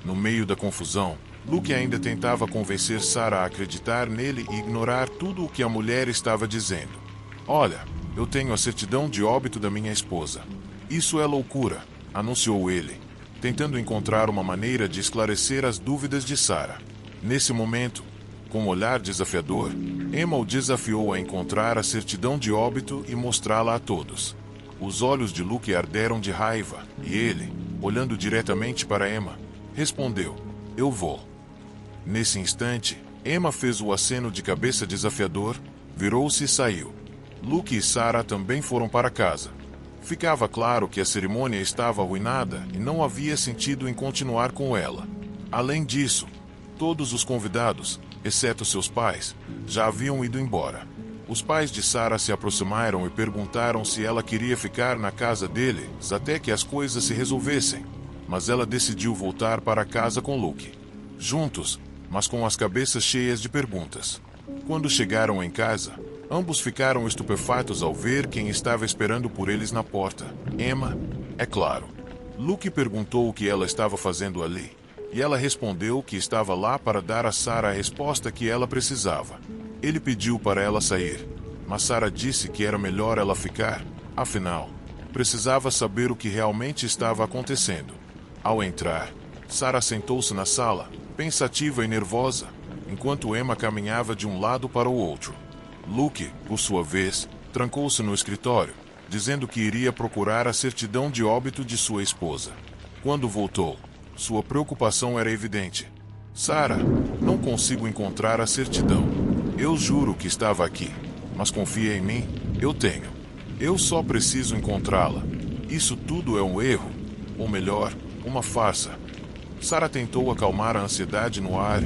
No meio da confusão, Luke ainda tentava convencer Sarah a acreditar nele e ignorar tudo o que a mulher estava dizendo. "Olha, eu tenho a certidão de óbito da minha esposa." "Isso é loucura", anunciou ele, tentando encontrar uma maneira de esclarecer as dúvidas de Sarah. Nesse momento, com um olhar desafiador, Emma o desafiou a encontrar a certidão de óbito e mostrá-la a todos. Os olhos de Luke arderam de raiva, e ele, olhando diretamente para Emma, respondeu: eu vou. Nesse instante, Emma fez o aceno de cabeça desafiador, virou-se e saiu. Luke e Sarah também foram para casa. Ficava claro que a cerimônia estava arruinada e não havia sentido em continuar com ela. Além disso, todos os convidados, exceto seus pais, já haviam ido embora. Os pais de Sarah se aproximaram e perguntaram se ela queria ficar na casa deles até que as coisas se resolvessem, mas ela decidiu voltar para casa com Luke. Juntos, mas com as cabeças cheias de perguntas. Quando chegaram em casa, ambos ficaram estupefatos ao ver quem estava esperando por eles na porta. Emma, é claro. Luke perguntou o que ela estava fazendo ali, e ela respondeu que estava lá para dar a Sarah a resposta que ela precisava. Ele pediu para ela sair, mas Sarah disse que era melhor ela ficar, afinal, precisava saber o que realmente estava acontecendo. Ao entrar, Sarah sentou-se na sala, pensativa e nervosa, enquanto Emma caminhava de um lado para o outro. Luke, por sua vez, trancou-se no escritório, dizendo que iria procurar a certidão de óbito de sua esposa. Quando voltou, sua preocupação era evidente. Sarah, não consigo encontrar a certidão. Eu juro que estava aqui, mas confia em mim, eu tenho. Eu só preciso encontrá-la. Isso tudo é um erro, ou melhor, uma farsa. Sarah tentou acalmar a ansiedade no ar,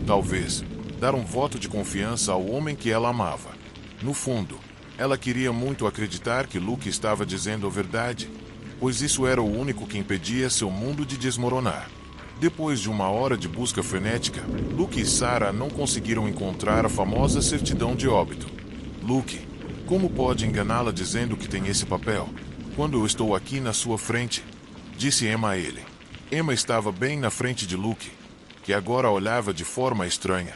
talvez, dar um voto de confiança ao homem que ela amava. No fundo, ela queria muito acreditar que Luke estava dizendo a verdade, pois isso era o único que impedia seu mundo de desmoronar. Depois de uma hora de busca frenética, Luke e Sarah não conseguiram encontrar a famosa certidão de óbito. Luke, como pode enganá-la dizendo que tem esse papel, quando eu estou aqui na sua frente? Disse Emma a ele. Emma estava bem na frente de Luke, que agora olhava de forma estranha,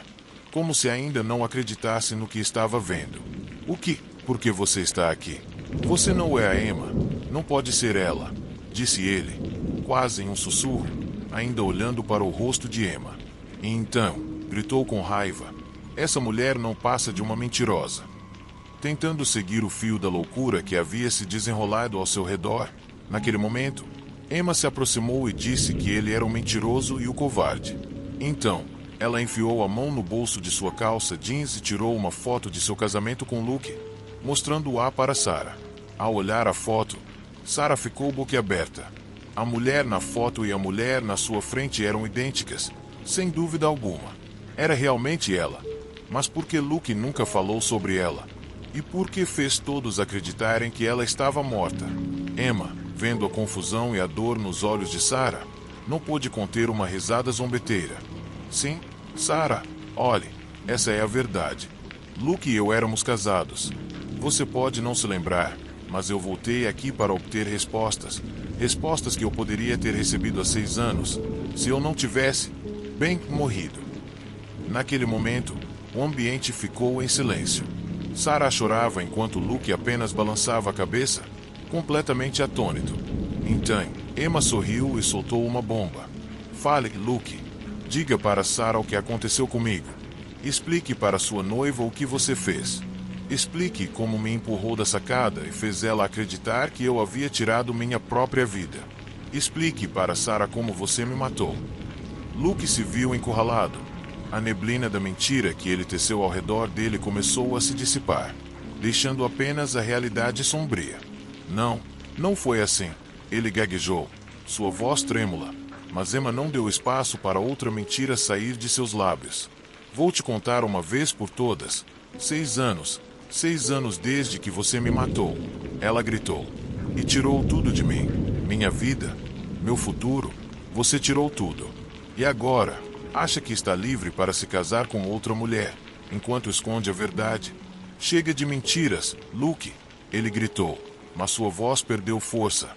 como se ainda não acreditasse no que estava vendo. O que? Por que você está aqui? Você não é a Emma. Não pode ser ela, disse ele, quase em um sussurro, ainda olhando para o rosto de Emma. E então, gritou com raiva. Essa mulher não passa de uma mentirosa. Tentando seguir o fio da loucura que havia se desenrolado ao seu redor, naquele momento, Emma se aproximou e disse que ele era um mentiroso e o covarde. Então, ela enfiou a mão no bolso de sua calça jeans e tirou uma foto de seu casamento com Luke, mostrando-a para Sarah. Ao olhar a foto, Sarah ficou boquiaberta. A mulher na foto e a mulher na sua frente eram idênticas, sem dúvida alguma. Era realmente ela. Mas por que Luke nunca falou sobre ela? E por que fez todos acreditarem que ela estava morta? Emma, vendo a confusão e a dor nos olhos de Sarah, não pôde conter uma risada zombeteira. Sim, Sarah, olhe, essa é a verdade. Luke e eu éramos casados. Você pode não se lembrar, mas eu voltei aqui para obter respostas. Respostas que eu poderia ter recebido há 6 anos, se eu não tivesse, bem, morrido. Naquele momento, o ambiente ficou em silêncio. Sarah chorava enquanto Luke apenas balançava a cabeça, completamente atônito. Então, Emma sorriu e soltou uma bomba. Fale, Luke. Diga para Sarah o que aconteceu comigo. Explique para sua noiva o que você fez. Explique como me empurrou da sacada e fez ela acreditar que eu havia tirado minha própria vida. Explique para Sarah como você me matou. Luke se viu encurralado. A neblina da mentira que ele teceu ao redor dele começou a se dissipar, deixando apenas a realidade sombria. Não foi assim. Ele gaguejou, sua voz trêmula, mas Emma não deu espaço para outra mentira sair de seus lábios. Vou te contar uma vez por todas. 6 anos. 6 anos desde que você me matou. Ela gritou. E tirou tudo de mim. Minha vida, meu futuro. Você tirou tudo. E agora, acha que está livre para se casar com outra mulher, enquanto esconde a verdade? Chega de mentiras, Luke. Ele gritou, mas sua voz perdeu força,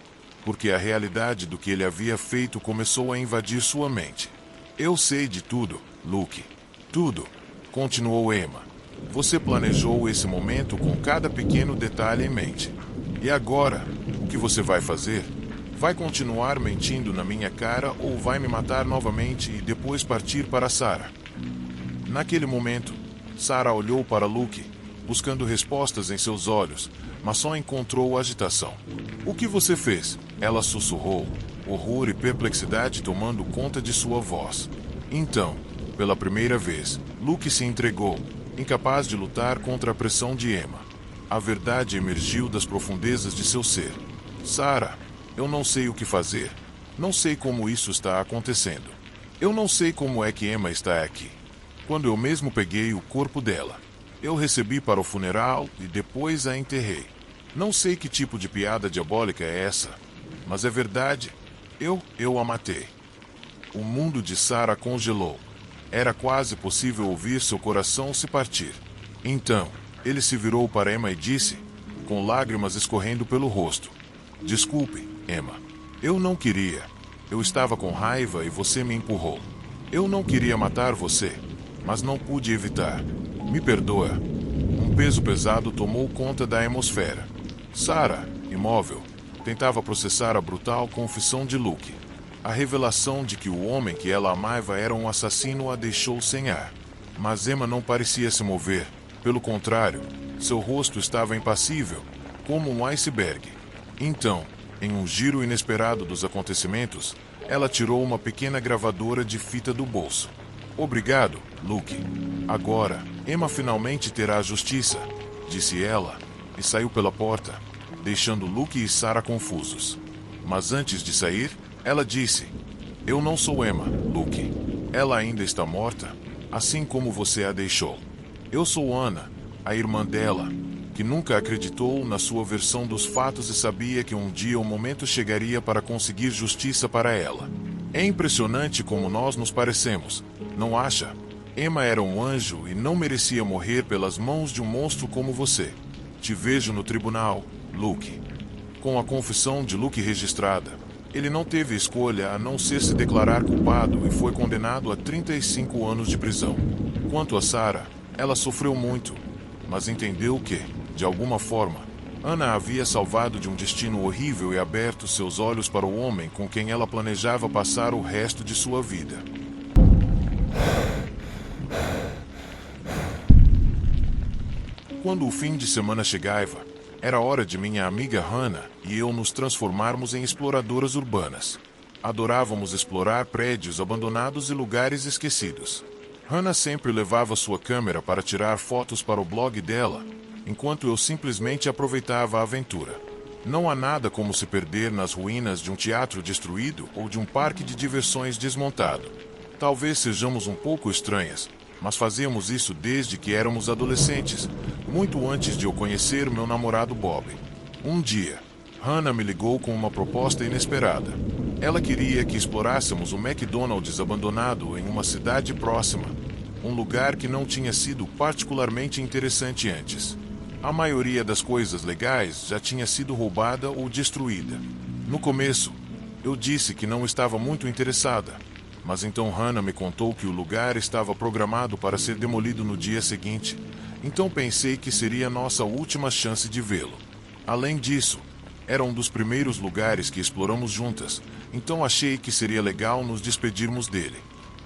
porque a realidade do que ele havia feito começou a invadir sua mente. Eu sei de tudo, Luke. Tudo. Continuou Emma. Você planejou esse momento com cada pequeno detalhe em mente. E agora, o que você vai fazer? Vai continuar mentindo na minha cara ou vai me matar novamente e depois partir para Sarah? Naquele momento, Sarah olhou para Luke, buscando respostas em seus olhos, mas só encontrou agitação. O que você fez? Ela sussurrou. horror e perplexidade tomando conta de sua voz. Então, pela primeira vez, Luke se entregou, incapaz de lutar contra a pressão de Emma. A verdade emergiu das profundezas de seu ser. Sarah, eu não sei o que fazer. Não sei como isso está acontecendo. Eu não sei como é que Emma está aqui. Quando eu mesmo peguei o corpo dela, eu recebi para o funeral e depois a enterrei. Não sei que tipo de piada diabólica é essa, mas é verdade. Eu a matei. O mundo de Sarah congelou. Era quase possível ouvir seu coração se partir. Então, ele se virou para Emma e disse, com lágrimas escorrendo pelo rosto: Desculpe, Emma. Eu não queria. Eu estava com raiva e você me empurrou. Eu não queria matar você, mas não pude evitar. Me perdoa. Um peso pesado tomou conta da atmosfera. Sarah, imóvel, tentava processar a brutal confissão de Luke. A revelação de que o homem que ela amava era um assassino a deixou sem ar. Mas Emma não parecia se mover. Pelo contrário, seu rosto estava impassível, como um iceberg. Então, em um giro inesperado dos acontecimentos, ela tirou uma pequena gravadora de fita do bolso. Obrigado, Luke. Agora, Emma finalmente terá justiça, disse ela, e saiu pela porta, deixando Luke e Sarah confusos. Mas antes de sair, ela disse: Eu não sou Emma, Luke. Ela ainda está morta, assim como você a deixou. Eu sou Anna, a irmã dela, que nunca acreditou na sua versão dos fatos e sabia que um dia o momento chegaria para conseguir justiça para ela. É impressionante como nós nos parecemos, não acha? Emma era um anjo e não merecia morrer pelas mãos de um monstro como você. Te vejo no tribunal, Luke. Com a confissão de Luke registrada, ele não teve escolha a não ser se declarar culpado e foi condenado a 35 anos de prisão. Quanto a Sarah, ela sofreu muito, mas entendeu que, de alguma forma, Anna havia salvado de um destino horrível e aberto seus olhos para o homem com quem ela planejava passar o resto de sua vida. Quando o fim de semana chegava, era hora de minha amiga Hannah e eu nos transformarmos em exploradoras urbanas. Adorávamos explorar prédios abandonados e lugares esquecidos. Hannah sempre levava sua câmera para tirar fotos para o blog dela, enquanto eu simplesmente aproveitava a aventura. Não há nada como se perder nas ruínas de um teatro destruído ou de um parque de diversões desmontado. Talvez sejamos um pouco estranhas, mas fazíamos isso desde que éramos adolescentes, muito antes de eu conhecer meu namorado Bob. Um dia, Hannah me ligou com uma proposta inesperada. Ela queria que explorássemos o McDonald's abandonado em uma cidade próxima, um lugar que não tinha sido particularmente interessante antes. A maioria das coisas legais já tinha sido roubada ou destruída. No começo, eu disse que não estava muito interessada, mas então Hannah me contou que o lugar estava programado para ser demolido no dia seguinte, então pensei que seria nossa última chance de vê-lo. Além disso, era um dos primeiros lugares que exploramos juntas, então achei que seria legal nos despedirmos dele.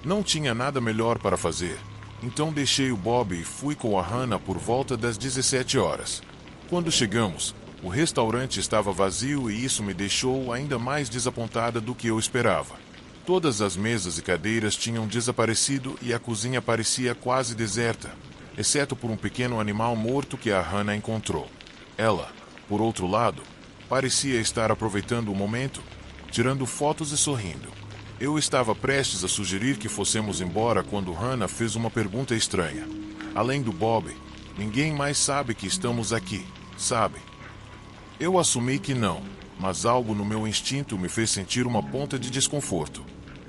Não tinha nada melhor para fazer, então deixei o Bob e fui com a Hannah por volta das 17 horas. Quando chegamos, o restaurante estava vazio e isso me deixou ainda mais desapontada do que eu esperava. Todas as mesas e cadeiras tinham desaparecido e a cozinha parecia quase deserta, exceto por um pequeno animal morto que a Hannah encontrou. Ela, por outro lado, parecia estar aproveitando o momento, tirando fotos e sorrindo. Eu estava prestes a sugerir que fossemos embora quando Hannah fez uma pergunta estranha. Além do Bob, ninguém mais sabe que estamos aqui, sabe? Eu assumi que não, mas algo no meu instinto me fez sentir uma ponta de desconforto.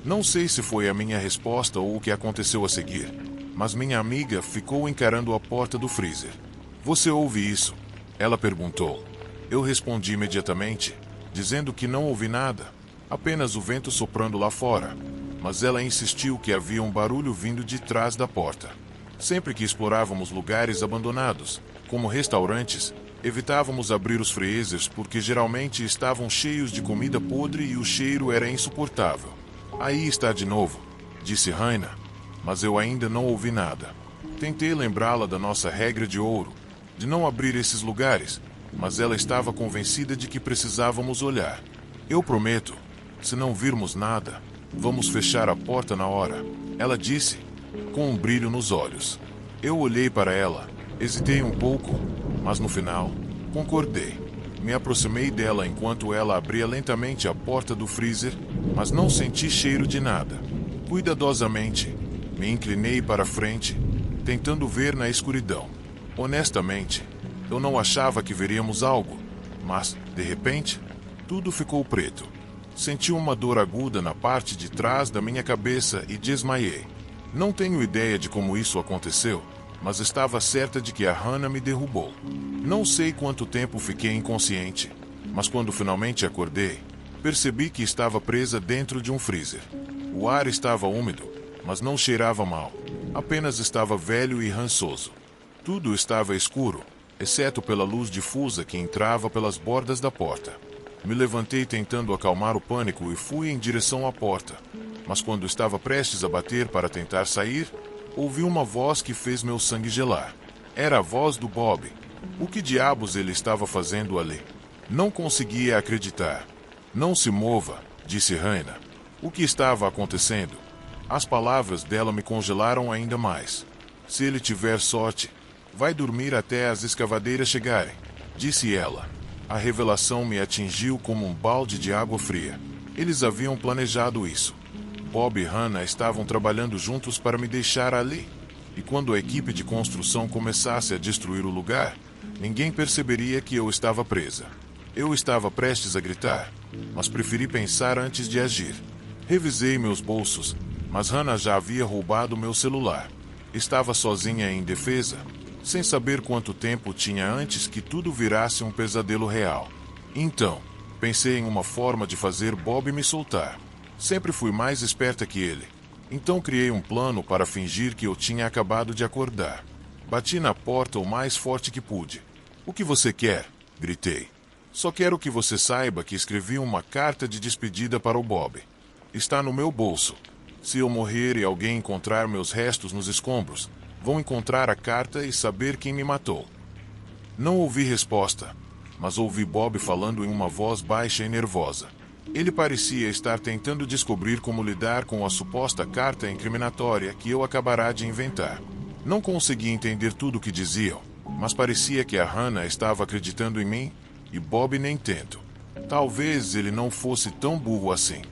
Não sei se foi a minha resposta ou o que aconteceu a seguir, mas minha amiga ficou encarando a porta do freezer. Você ouve isso? Ela perguntou. Eu respondi imediatamente, dizendo que não ouvi nada, apenas o vento soprando lá fora, mas ela insistiu que havia um barulho vindo de trás da porta. Sempre que explorávamos lugares abandonados, como restaurantes, evitávamos abrir os freezers porque geralmente estavam cheios de comida podre e o cheiro era insuportável. Aí está de novo, disse Hannah, mas eu ainda não ouvi nada. Tentei lembrá-la da nossa regra de ouro, de não abrir esses lugares, mas ela estava convencida de que precisávamos olhar. Eu prometo, Se não virmos nada, vamos fechar a porta na hora, ela disse, com um brilho nos olhos. Eu olhei para ela, hesitei um pouco, mas no final, concordei. Me aproximei dela enquanto ela abria lentamente a porta do freezer, mas não senti cheiro de nada. Cuidadosamente, me inclinei para frente, tentando ver na escuridão. Honestamente, eu não achava que veríamos algo, mas, de repente, tudo ficou preto. Senti uma dor aguda na parte de trás da minha cabeça e desmaiei. Não tenho ideia de como isso aconteceu, mas estava certa de que a Hannah me derrubou. Não sei quanto tempo fiquei inconsciente, mas quando finalmente acordei, percebi que estava presa dentro de um freezer. O ar estava úmido, mas não cheirava mal, apenas estava velho e rançoso. Tudo estava escuro, exceto pela luz difusa que entrava pelas bordas da porta. Me levantei tentando acalmar o pânico e fui em direção à porta, mas quando estava prestes a bater para tentar sair, ouvi uma voz que fez meu sangue gelar. Era a voz do Bob. O que diabos ele estava fazendo ali? Não conseguia acreditar. Não se mova, disse Hannah. O que estava acontecendo? As palavras dela me congelaram ainda mais. Se ele tiver sorte, vai dormir até as escavadeiras chegarem, disse ela. A revelação me atingiu como um balde de água fria. Eles haviam planejado isso. Bob e Hannah estavam trabalhando juntos para me deixar ali. E quando a equipe de construção começasse a destruir o lugar, ninguém perceberia que eu estava presa. Eu estava prestes a gritar, mas preferi pensar antes de agir. Revisei meus bolsos, mas Hannah já havia roubado meu celular. Estava sozinha e indefesa, sem saber quanto tempo tinha antes que tudo virasse um pesadelo real. Então, pensei em uma forma de fazer Bob me soltar. Sempre fui mais esperta que ele. Então criei um plano para fingir que eu tinha acabado de acordar. Bati na porta o mais forte que pude. "O que você quer?" gritei. "Só quero que você saiba que escrevi uma carta de despedida para o Bob. Está no meu bolso. Se eu morrer e alguém encontrar meus restos nos escombros, vão encontrar a carta e saber quem me matou." Não ouvi resposta, mas ouvi Bob falando em uma voz baixa e nervosa. Ele parecia estar tentando descobrir como lidar com a suposta carta incriminatória que eu acabará de inventar. Não consegui entender tudo o que diziam, mas parecia que a Hannah estava acreditando em mim, e Bob nem tento. Talvez ele não fosse tão burro assim.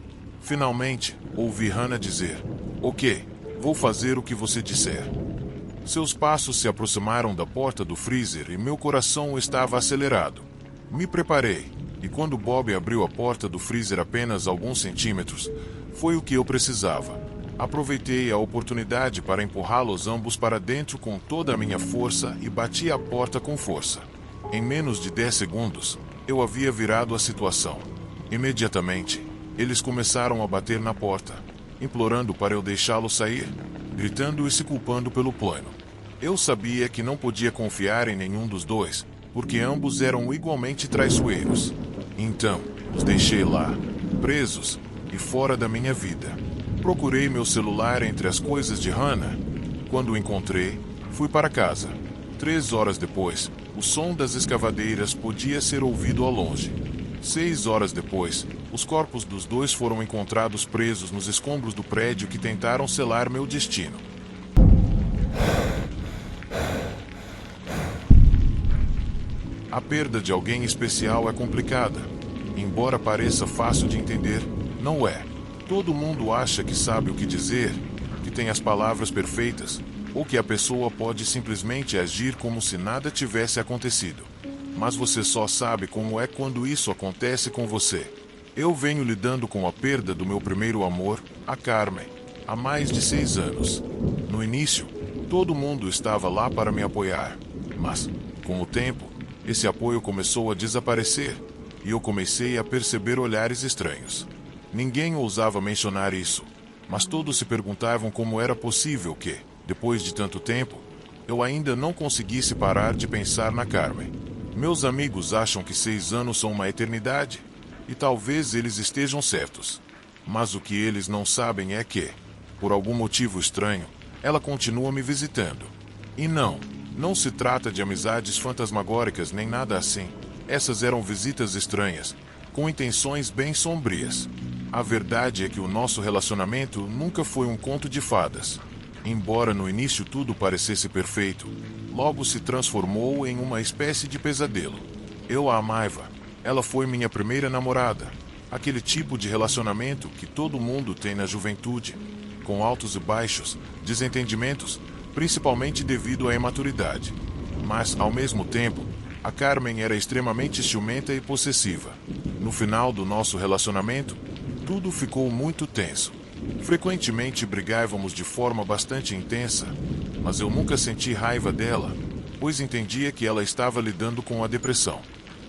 Finalmente, ouvi Hannah dizer: "Ok, vou fazer o que você disser." Seus passos se aproximaram da porta do freezer e meu coração estava acelerado. Me preparei, e quando Bob abriu a porta do freezer apenas alguns centímetros, foi o que eu precisava. Aproveitei a oportunidade para empurrá-los ambos para dentro com toda a minha força e bati a porta com força. Em menos de 10 segundos, eu havia virado a situação. Imediatamente, eles começaram a bater na porta, implorando para eu deixá-lo sair, gritando e se culpando pelo plano. Eu sabia que não podia confiar em nenhum dos dois, porque ambos eram igualmente traiçoeiros. Então, os deixei lá, presos e fora da minha vida. Procurei meu celular entre as coisas de Hannah. Quando o encontrei, fui para casa. 3 horas depois, o som das escavadeiras podia ser ouvido ao longe. 6 horas depois, os corpos dos dois foram encontrados presos nos escombros do prédio que tentaram selar meu destino. A perda de alguém especial é complicada. Embora pareça fácil de entender, não é. Todo mundo acha que sabe o que dizer, que tem as palavras perfeitas, ou que a pessoa pode simplesmente agir como se nada tivesse acontecido. Mas você só sabe como é quando isso acontece com você. Eu venho lidando com a perda do meu primeiro amor, a Carmen, há mais de 6 anos. No início, todo mundo estava lá para me apoiar, mas, com o tempo, esse apoio começou a desaparecer, e eu comecei a perceber olhares estranhos. Ninguém ousava mencionar isso, mas todos se perguntavam como era possível que, depois de tanto tempo, eu ainda não conseguisse parar de pensar na Carmen. Meus amigos acham que 6 anos são uma eternidade, e talvez eles estejam certos. Mas o que eles não sabem é que, por algum motivo estranho, ela continua me visitando. E não se trata de amizades fantasmagóricas nem nada assim. Essas eram visitas estranhas, com intenções bem sombrias. A verdade é que o nosso relacionamento nunca foi um conto de fadas. Embora no início tudo parecesse perfeito, logo se transformou em uma espécie de pesadelo. Eu a amava. Ela foi minha primeira namorada. Aquele tipo de relacionamento que todo mundo tem na juventude, com altos e baixos, desentendimentos, principalmente devido à imaturidade. Mas, ao mesmo tempo, a Carmen era extremamente ciumenta e possessiva. No final do nosso relacionamento, tudo ficou muito tenso. Frequentemente brigávamos de forma bastante intensa, mas eu nunca senti raiva dela, pois entendia que ela estava lidando com a depressão.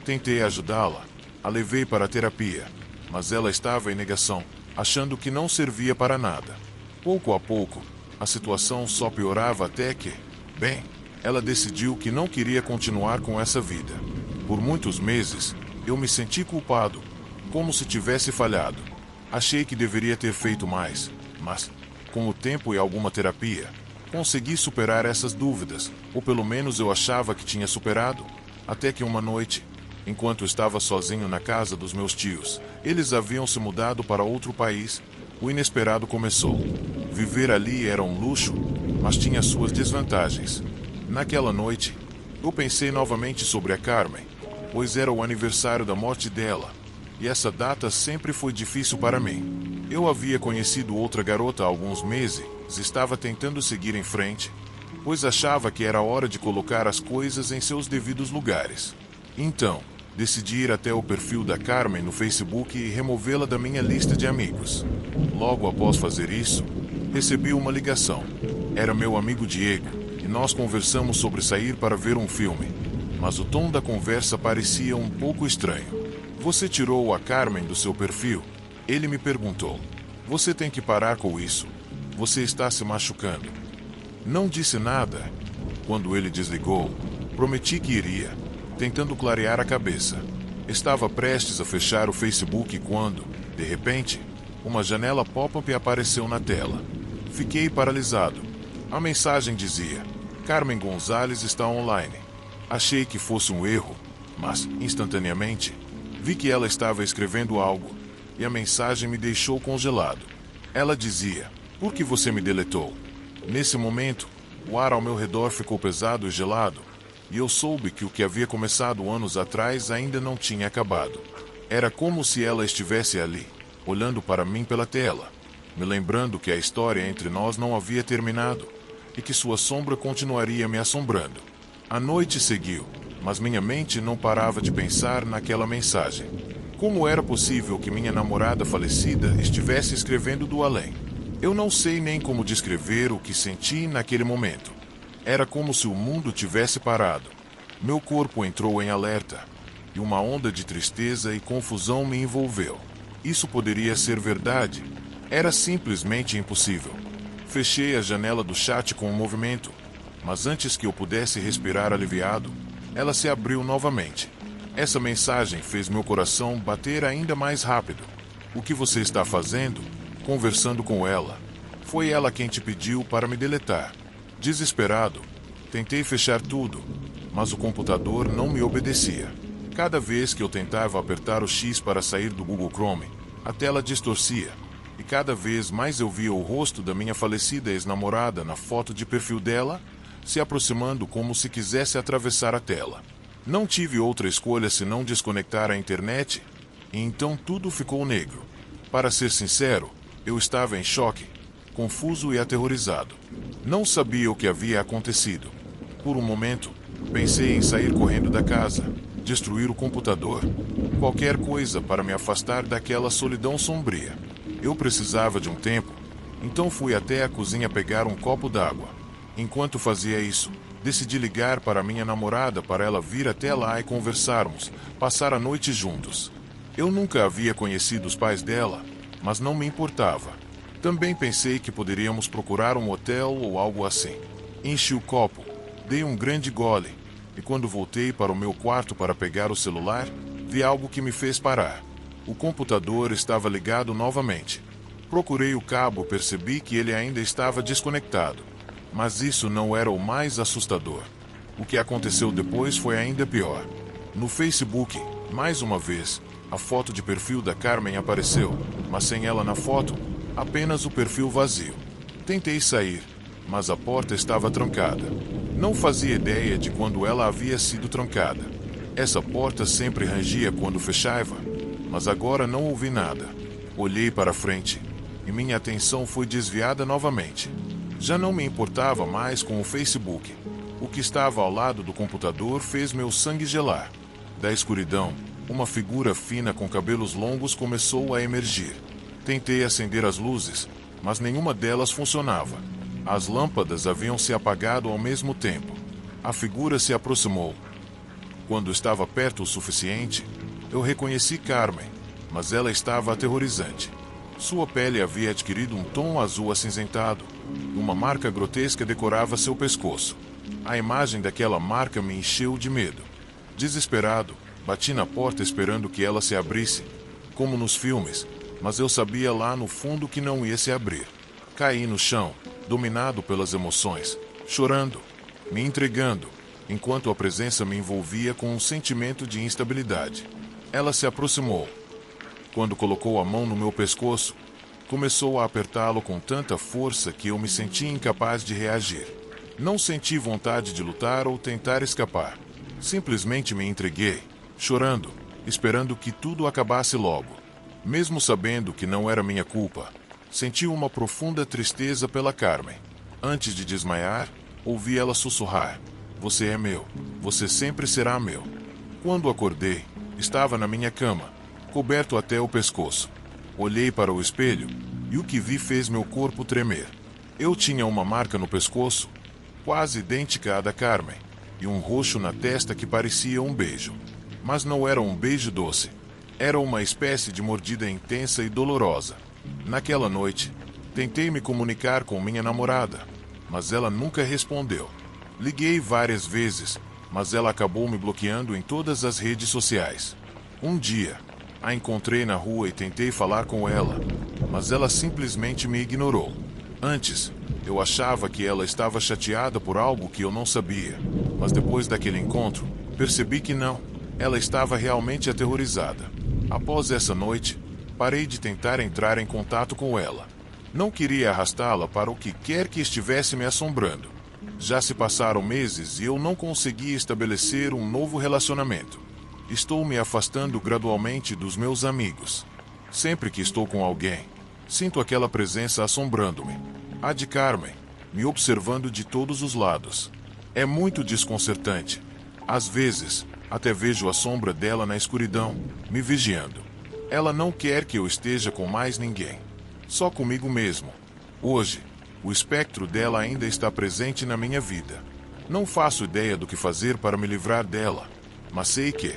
Tentei ajudá-la, a levei para a terapia, mas ela estava em negação, achando que não servia para nada. Pouco a pouco, a situação só piorava até que, bem, ela decidiu que não queria continuar com essa vida. Por muitos meses, eu me senti culpado, como se tivesse falhado. Achei que deveria ter feito mais, mas, com o tempo e alguma terapia, consegui superar essas dúvidas, ou pelo menos eu achava que tinha superado, até que uma noite, enquanto estava sozinho na casa dos meus tios, eles haviam se mudado para outro país, o inesperado começou. Viver ali era um luxo, mas tinha suas desvantagens. Naquela noite, eu pensei novamente sobre a Carmen, pois era o aniversário da morte dela, e essa data sempre foi difícil para mim. Eu havia conhecido outra garota há alguns meses, estava tentando seguir em frente, pois achava que era hora de colocar as coisas em seus devidos lugares. Então, decidi ir até o perfil da Carmen no Facebook e removê-la da minha lista de amigos. Logo após fazer isso, recebi uma ligação. Era meu amigo Diego, e nós conversamos sobre sair para ver um filme, mas o tom da conversa parecia um pouco estranho. Você tirou a Carmen do seu perfil? Ele me perguntou. Você tem que parar com isso. Você está se machucando. Não disse nada. Quando ele desligou, prometi que iria, tentando clarear a cabeça. Estava prestes a fechar o Facebook quando, de repente, uma janela pop-up apareceu na tela. Fiquei paralisado. A mensagem dizia: Carmen Gonzalez está online. Achei que fosse um erro, mas, instantaneamente, vi que ela estava escrevendo algo, e a mensagem me deixou congelado. Ela dizia: por que você me deletou? Nesse momento, o ar ao meu redor ficou pesado e gelado, e eu soube que o que havia começado anos atrás ainda não tinha acabado. Era como se ela estivesse ali, olhando para mim pela tela, me lembrando que a história entre nós não havia terminado, e que sua sombra continuaria me assombrando. A noite seguiu, mas minha mente não parava de pensar naquela mensagem. Como era possível que minha namorada falecida estivesse escrevendo do além? Eu não sei nem como descrever o que senti naquele momento. Era como se o mundo tivesse parado. Meu corpo entrou em alerta, e uma onda de tristeza e confusão me envolveu. Isso poderia ser verdade. Era simplesmente impossível. Fechei a janela do chat com um movimento, mas antes que eu pudesse respirar aliviado, ela se abriu novamente. Essa mensagem fez meu coração bater ainda mais rápido. O que você está fazendo? Conversando com ela. Foi ela quem te pediu para me deletar. Desesperado, tentei fechar tudo, mas o computador não me obedecia. Cada vez que eu tentava apertar o X para sair do Google Chrome, a tela distorcia, e cada vez mais eu via o rosto da minha falecida ex-namorada na foto de perfil dela, se aproximando como se quisesse atravessar a tela. Não tive outra escolha senão desconectar a internet, e então tudo ficou negro. Para ser sincero, eu estava em choque, confuso e aterrorizado. Não sabia o que havia acontecido. Por um momento, pensei em sair correndo da casa, destruir o computador, qualquer coisa para me afastar daquela solidão sombria. Eu precisava de um tempo, então fui até a cozinha pegar um copo d'água. Enquanto fazia isso, decidi ligar para minha namorada para ela vir até lá e conversarmos, passar a noite juntos. Eu nunca havia conhecido os pais dela, mas não me importava. Também pensei que poderíamos procurar um hotel ou algo assim. Enchi o copo, dei um grande gole, e quando voltei para o meu quarto para pegar o celular, vi algo que me fez parar. O computador estava ligado novamente. Procurei o cabo e percebi que ele ainda estava desconectado. Mas isso não era o mais assustador. O que aconteceu depois foi ainda pior. No Facebook, mais uma vez, A foto de perfil da Carmen apareceu, mas sem ela na foto, apenas o perfil vazio. Tentei sair, mas a porta estava trancada. Não fazia ideia de quando ela havia sido trancada. Essa porta sempre rangia quando fechava, mas agora não ouvi nada. Olhei para frente e minha atenção foi desviada novamente. Já não me importava mais com o Facebook. O que estava ao lado do computador fez meu sangue gelar. Da escuridão, uma figura fina com cabelos longos começou a emergir. Tentei acender as luzes, mas nenhuma delas funcionava. As lâmpadas haviam se apagado ao mesmo tempo. A figura se aproximou. Quando estava perto o suficiente, eu reconheci Carmen, mas ela estava aterrorizante. Sua pele havia adquirido um tom azul acinzentado. Uma marca grotesca decorava seu pescoço. A imagem daquela marca me encheu de medo. Desesperado, bati na porta esperando que ela se abrisse, como nos filmes, mas eu sabia lá no fundo que não ia se abrir. Caí no chão, dominado pelas emoções, chorando, me entregando, enquanto a presença me envolvia com um sentimento de instabilidade. Ela se aproximou. Quando colocou a mão no meu pescoço, começou a apertá-lo com tanta força que eu me senti incapaz de reagir. Não senti vontade de lutar ou tentar escapar. Simplesmente me entreguei, chorando, esperando que tudo acabasse logo. Mesmo sabendo que não era minha culpa, senti uma profunda tristeza pela Carmen. Antes de desmaiar, ouvi ela sussurrar: "Você é meu. Você sempre será meu." Quando acordei, estava na minha cama, coberto até o pescoço. Olhei para o espelho e o que vi fez meu corpo tremer. Eu tinha uma marca no pescoço, quase idêntica à da Carmen, e um roxo na testa que parecia um beijo. Mas não era um beijo doce. Era uma espécie de mordida intensa e dolorosa. Naquela noite, tentei me comunicar com minha namorada, mas ela nunca respondeu. Liguei várias vezes, mas ela acabou me bloqueando em todas as redes sociais. Um dia, a encontrei na rua e tentei falar com ela, mas ela simplesmente me ignorou. Antes, eu achava que ela estava chateada por algo que eu não sabia, mas depois daquele encontro, percebi que não. Ela estava realmente aterrorizada. Após essa noite, parei de tentar entrar em contato com ela. Não queria arrastá-la para o que quer que estivesse me assombrando. Já se passaram meses e eu não consegui estabelecer um novo relacionamento. Estou me afastando gradualmente dos meus amigos. Sempre que estou com alguém, sinto aquela presença assombrando-me. A de Carmen, me observando de todos os lados. É muito desconcertante. Às vezes, até vejo a sombra dela na escuridão, me vigiando. Ela não quer que eu esteja com mais ninguém. Só comigo mesmo. Hoje, o espectro dela ainda está presente na minha vida. Não faço ideia do que fazer para me livrar dela, mas sei que,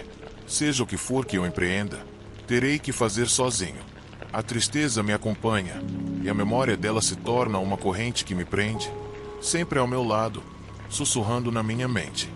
seja o que for que eu empreenda, terei que fazer sozinho. A tristeza me acompanha, e a memória dela se torna uma corrente que me prende, sempre ao meu lado, sussurrando na minha mente.